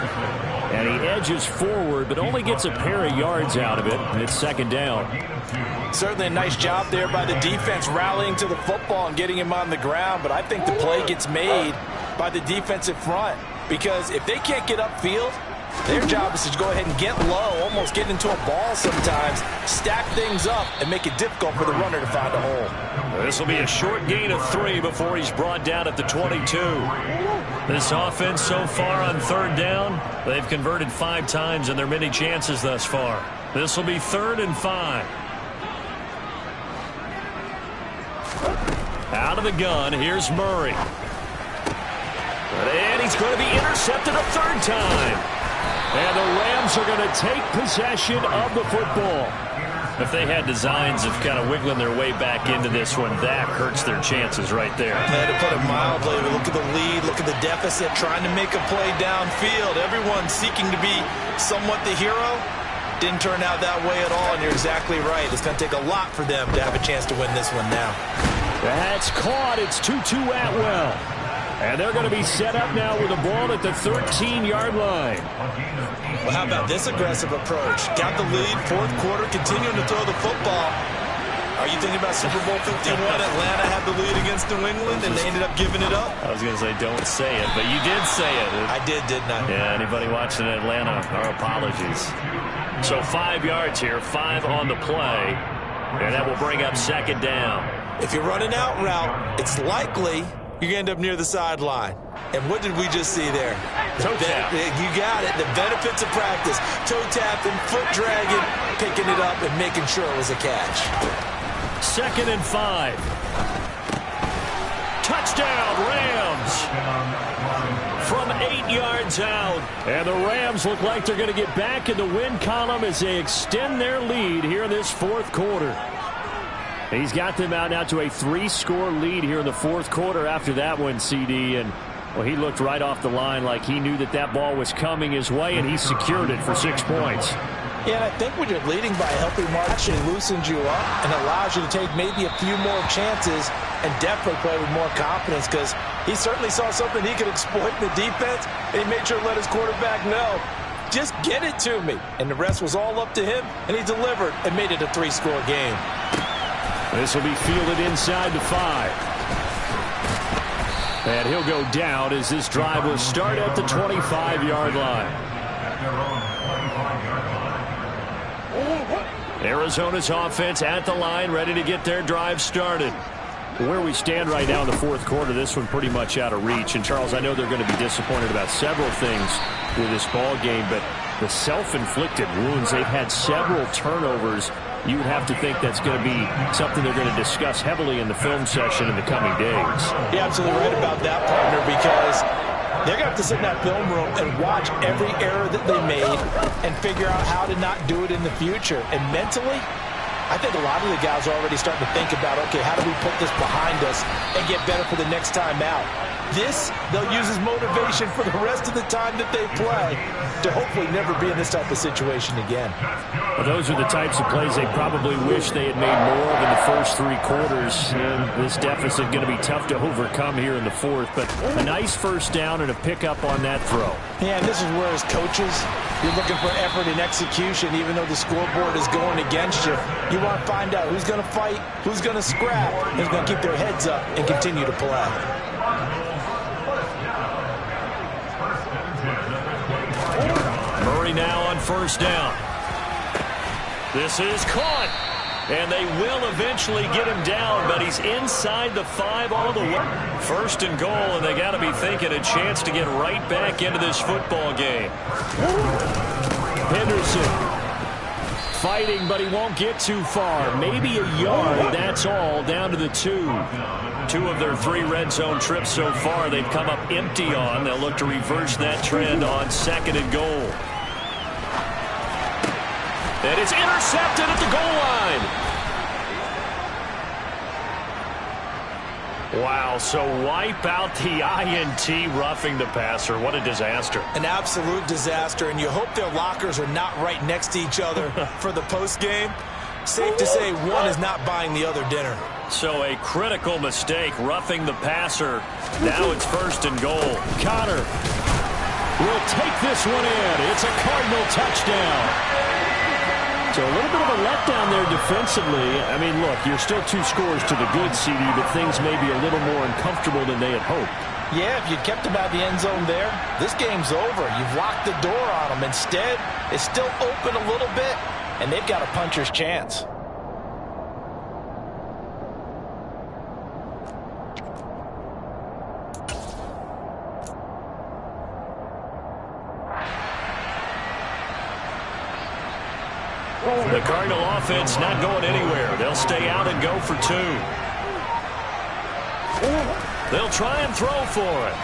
And he edges forward, but only gets a pair of yards out of it, and it's second down. Certainly a nice job there by the defense rallying to the football and getting him on the ground, but I think the play gets made by the defensive front, because if they can't get upfield, their job is to go ahead and get low, almost get into a ball sometimes, stack things up, and make it difficult for the runner to find a hole. This will be a short gain of 3 before he's brought down at the 22. This offense so far on third down, they've converted 5 times in their many chances thus far. This will be 3rd and 5. Out of the gun, here's Murray. And he's going to be intercepted a 3rd time. And the Rams are going to take possession of the football. If they had designs of kind of wiggling their way back into this one, that hurts their chances right there. Yeah, to put it mildly, look at the lead, look at the deficit, trying to make a play downfield. Everyone seeking to be somewhat the hero. Didn't turn out that way at all, and you're exactly right. It's going to take a lot for them to have a chance to win this one now. That's caught. It's Tutu Atwell. And they're going to be set up now with the ball at the 13-yard line. Well, how about this aggressive approach? Got the lead, 4th quarter, continuing to throw the football. Are you thinking about Super Bowl 51? Atlanta had the lead against New England, and they ended up giving it up? I was going to say, don't say it, but you did say it. I didn't I? Yeah, anybody watching Atlanta, our apologies. So 5 yards here, 5 on the play, and that will bring up second down. If you're running out route, it's likely you're going to end up near the sideline. And what did we just see there? Toe tap. You got it. The benefits of practice. Toe tapping, foot dragging, picking it up, and making sure it was a catch. 2nd and 5. Touchdown, Rams. From 8 yards out. And the Rams look like they're going to get back in the win column as they extend their lead here in this 4th quarter. He's got them out now to a 3-score lead here in the 4th quarter after that one, CD. And, well, he looked right off the line like he knew that that ball was coming his way, and he secured it for 6 points. Yeah, and I think when you're leading by a healthy margin, it loosens you up and allows you to take maybe a few more chances and definitely play with more confidence, because he certainly saw something he could exploit in the defense, and he made sure to let his quarterback know, just get it to me. And the rest was all up to him, and he delivered and made it a 3-score game. This will be fielded inside the 5. And he'll go down as this drive will start at the 25-yard line. Arizona's offense at the line, ready to get their drive started. Where we stand right now in the 4th quarter, this one pretty much out of reach. And, Charles, I know they're going to be disappointed about several things with this ball game, but the self-inflicted wounds, they've had several turnovers. You would have to think that's going to be something they're going to discuss heavily in the film session in the coming days. You're absolutely right about that, partner, because they're going to have to sit in that film room and watch every error that they made and figure out how to not do it in the future. And mentally, I think a lot of the guys are already starting to think about, okay, how do we put this behind us and get better for the next time out? This, they'll use as motivation for the rest of the time that they play to hopefully never be in this type of situation again. Well, those are the types of plays they probably wish they had made more of in the first 3 quarters. And this deficit going to be tough to overcome here in the 4th. But a nice first down and a pickup on that throw. Yeah, and this is where as coaches, you're looking for effort and execution, even though the scoreboard is going against you. You want to find out who's going to fight, who's going to scrap, who's going to keep their heads up and continue to play. Murray now on first down. This is caught. And they will eventually get him down, but he's inside the 5 all the way. 1st and goal, and they got to be thinking a chance to get right back into this football game. Henderson fighting, but he won't get too far. Maybe a yard, that's all, down to the 2. 2 of their 3 red zone trips so far they've come up empty on. They'll look to reverse that trend on 2nd and goal. And it's intercepted at the goal line. Wow, so wipe out the INT, roughing the passer. What a disaster. An absolute disaster, and you hope their lockers are not right next to each other for the postgame. Safe to say one is not buying the other dinner. So a critical mistake, roughing the passer. Now it's 1st and goal. Connor will take this one in. It's a Cardinal touchdown. So a little bit of a letdown there defensively. I mean, look, you're still 2 scores to the good, CD, but things may be a little more uncomfortable than they had hoped. Yeah, if you'd kept them out of the end zone there, this game's over. You've locked the door on them. Instead, it's still open a little bit, and they've got a puncher's chance. The Cardinal offense not going anywhere. They'll stay out and go for 2. They'll try and throw for it.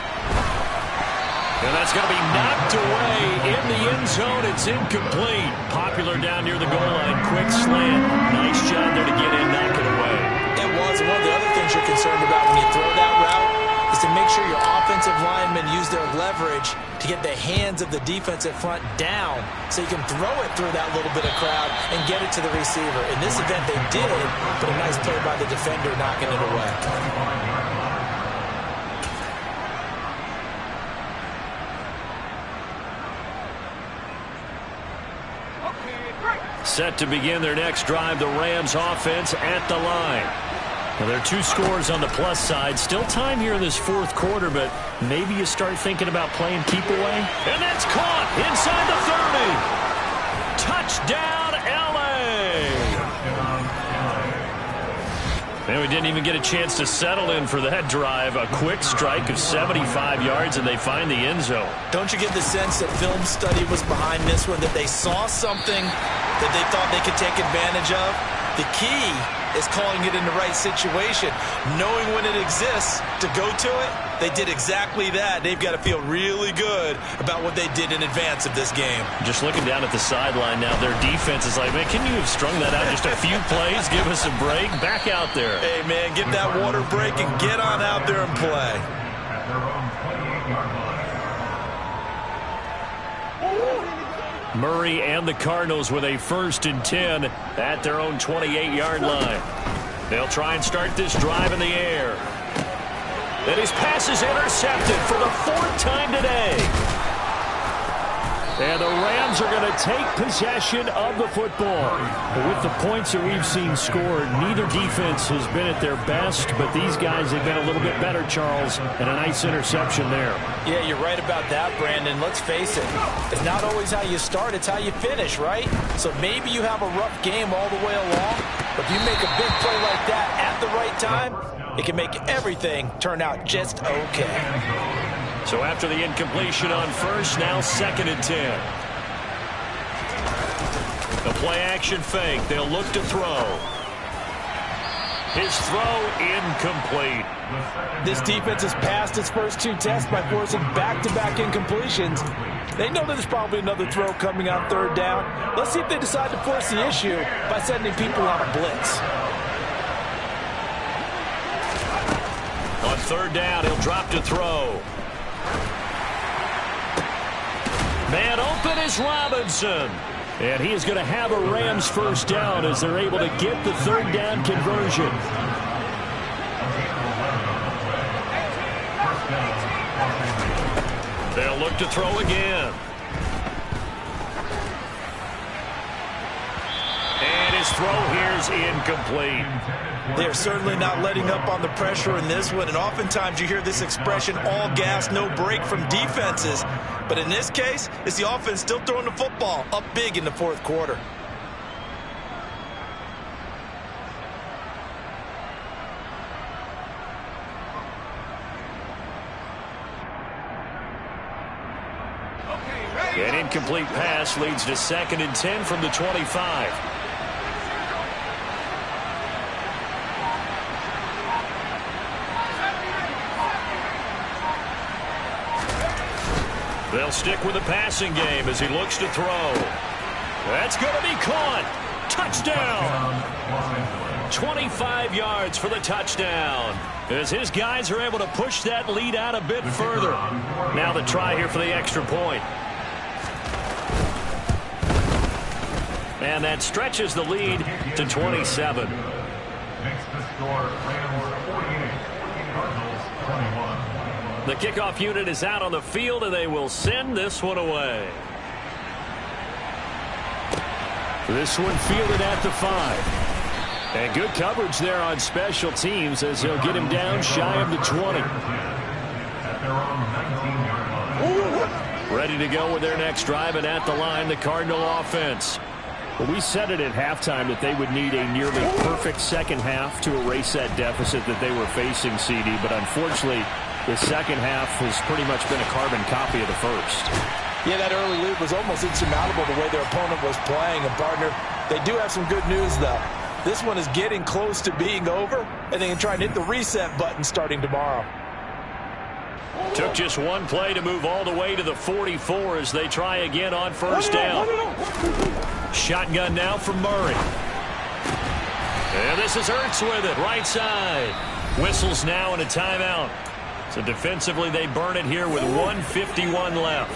And that's going to be knocked away in the end zone. It's incomplete. Popular down near the goal line. Quick slant. Nice job there to get in, knock it away. It was. One of the other things you're concerned about when you throw that route is to make sure your offensive linemen use their leverage to get the hands of the defensive front down so you can throw it through that little bit of crowd and get it to the receiver. In this event, they did, but a nice play by the defender knocking it away. Set to begin their next drive, the Rams offense at the line. Well, there are 2 scores on the plus side. Still time here in this 4th quarter, but maybe you start thinking about playing keep away. And that's caught inside the 30. Touchdown, L.A. And we didn't even get a chance to settle in for that drive. A quick strike of 75 yards, and they find the end zone. Don't you get the sense that film study was behind this one, that they saw something that they thought they could take advantage of? The key is calling it in the right situation, knowing when it exists to go to it. They did exactly that. They've got to feel really good about what they did in advance of this game. Just looking down at the sideline now, their defense is like, man, can you have strung that out just a few plays? Give us a break. Back out there. Hey, man, get that water break and get on out there and play. At their own 28-yard line. Murray and the Cardinals with a 1st and 10 at their own 28-yard line. They'll try and start this drive in the air. And his pass is intercepted for the 4th time today. And the Rams are going to take possession of the football. With the points that we've seen scored, neither defense has been at their best, but these guys have been a little bit better, Charles, and a nice interception there. Yeah, you're right about that, Brandon. Let's face it. It's not always how you start, it's how you finish, right? So maybe you have a rough game all the way along, but if you make a big play like that at the right time, it can make everything turn out just okay. So after the incompletion on 1st, now 2nd and 10. The play-action fake. They'll look to throw. His throw incomplete. This defense has passed its first 2 tests by forcing back-to-back incompletions. They know there's probably another throw coming on 3rd down. Let's see if they decide to force the issue by sending people on a blitz. On 3rd down, he'll drop to throw. Man open is Robinson. And he is going to have a Rams 1st down as they're able to get the 3rd down conversion. They'll look to throw again. And his throw here is incomplete. They're certainly not letting up on the pressure in this one, and oftentimes you hear this expression, all gas, no break from defenses. But in this case, it's the offense still throwing the football up big in the 4th quarter. An incomplete pass leads to 2nd and 10 from the 25. They'll stick with the passing game as he looks to throw. That's going to be caught. Touchdown. 25 yards for the touchdown. As his guys are able to push that lead out a bit further. Now the try here for the extra point. And that stretches the lead to 27. Makes the score Rams 48, Cardinals 21. The kickoff unit is out on the field, and they will send this one away. This one fielded at the 5. And good coverage there on special teams as they'll get him down shy of the 20. At their own 19-yard line. Ready to go with their next drive, and at the line, the Cardinal offense. Well, we said it at halftime that they would need a nearly perfect second half to erase that deficit that they were facing, CD. But unfortunately, the second half has pretty much been a carbon copy of the first. Yeah, that early lead was almost insurmountable the way their opponent was playing. And, partner, they do have some good news, though. This one is getting close to being over, and they can try and hit the reset button starting tomorrow. Took just one play to move all the way to the 44 as they try again on first down. Shotgun now from Murray. And this is Ertz with it, right side. Whistles now and a timeout. So defensively they burn it here with 1:51 left.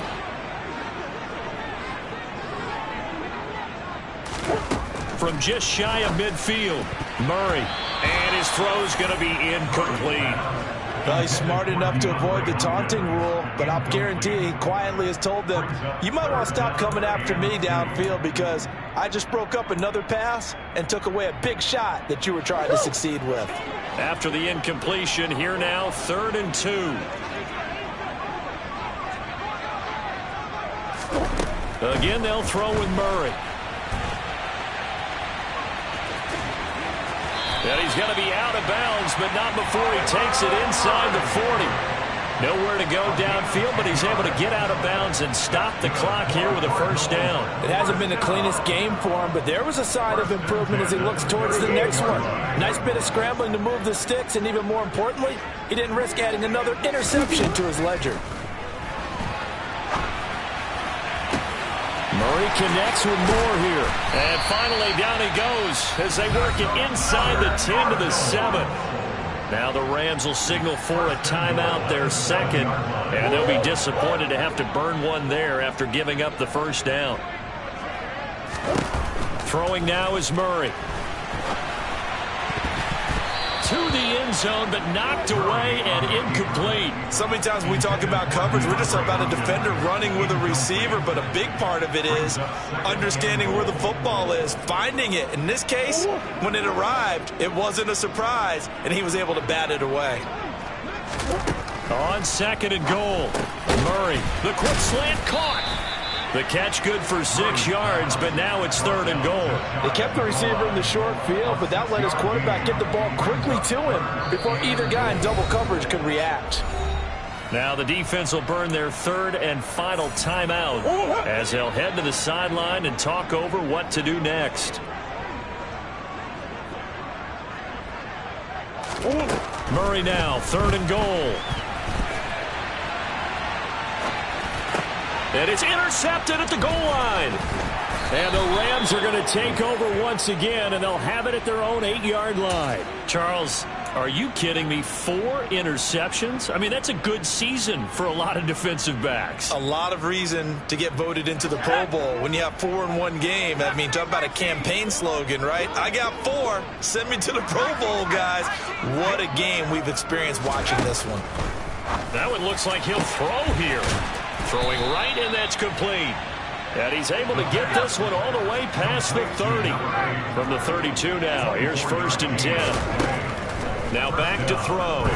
From just shy of midfield, Murray. And his throw's going to be incomplete. Well, he's smart enough to avoid the taunting rule, but I'll guarantee he quietly has told them, you might want to stop coming after me downfield because I just broke up another pass and took away a big shot that you were trying to succeed with. After the incompletion, here now, 3rd and 2. Again, they'll throw with Murray. And he's going to be out of bounds, but not before he takes it inside the 40. Nowhere to go downfield, but he's able to get out of bounds and stop the clock here with a first down. It hasn't been the cleanest game for him, but there was a sign of improvement as he looks towards the next one. Nice bit of scrambling to move the sticks, and even more importantly, he didn't risk adding another interception to his ledger. Murray connects with Moore here. And finally down he goes as they work it inside the 10 to the 7. Now the Rams will signal for a timeout, their second. And they'll be disappointed to have to burn one there after giving up the first down. Throwing now is Murray. To the end zone, but knocked away and incomplete. So many times when we talk about coverage, we're just talking about a defender running with a receiver, but a big part of it is understanding where the football is, finding it. In this case, when it arrived, it wasn't a surprise, and he was able to bat it away. On 2nd and goal, Murray, the quick slant caught. The catch good for 6 yards, but now it's 3rd and goal. They kept the receiver in the short field, but that let his quarterback get the ball quickly to him before either guy in double coverage could react. Now the defense will burn their 3rd and final timeout as they'll head to the sideline and talk over what to do next. Murray now, 3rd and goal. And it's intercepted at the goal line. And the Rams are going to take over once again, and they'll have it at their own 8-yard line. Charles, are you kidding me? 4 interceptions? I mean, that's a good season for a lot of defensive backs. A lot of reason to get voted into the Pro Bowl when you have 4 in one game. I mean, talk about a campaign slogan, right? I got 4. Send me to the Pro Bowl, guys. What a game we've experienced watching this one. That one looks like he'll throw here. Throwing right, and that's complete. And he's able to get this one all the way past the 30. From the 32 now, here's 1st and 10. Now back to throw.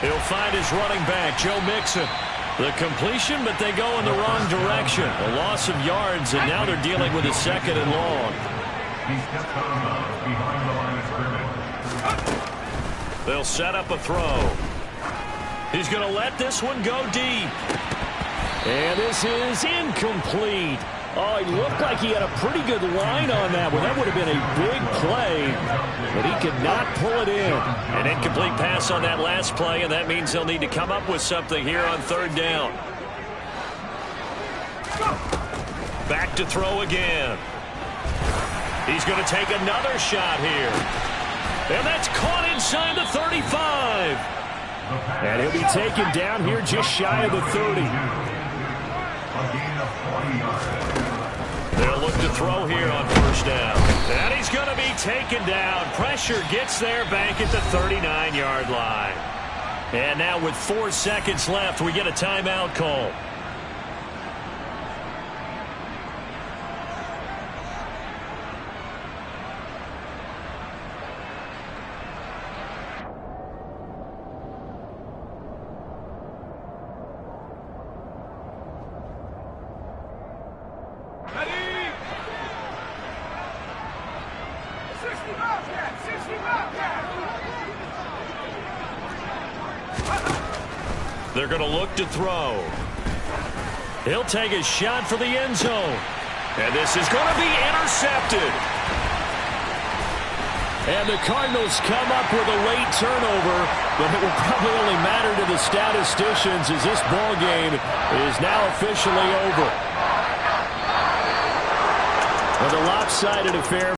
He'll find his running back, Joe Mixon. The completion, but they go in the wrong direction. A loss of yards, and now they're dealing with a 2nd and long. He steps out behind the line of scrimmage. They'll set up a throw. He's going to let this one go deep. And this is incomplete. Oh, he looked like he had a pretty good line on that one. That would have been a big play, but he could not pull it in. An incomplete pass on that last play, and that means they'll need to come up with something here on 3rd down. Back to throw again. He's going to take another shot here. And that's caught inside the 35. And he'll be taken down here just shy of the 30. A gain of 40 yards. They'll look to throw here on first down. And he's going to be taken down. Pressure gets there back at the 39-yard line. And now with 4 seconds left, we get a timeout call. They're going to look to throw. He'll take a shot for the end zone. And this is going to be intercepted. And the Cardinals come up with a late turnover, but it will probably only matter to the statisticians as this ball game is now officially over. Well, the lopsided affair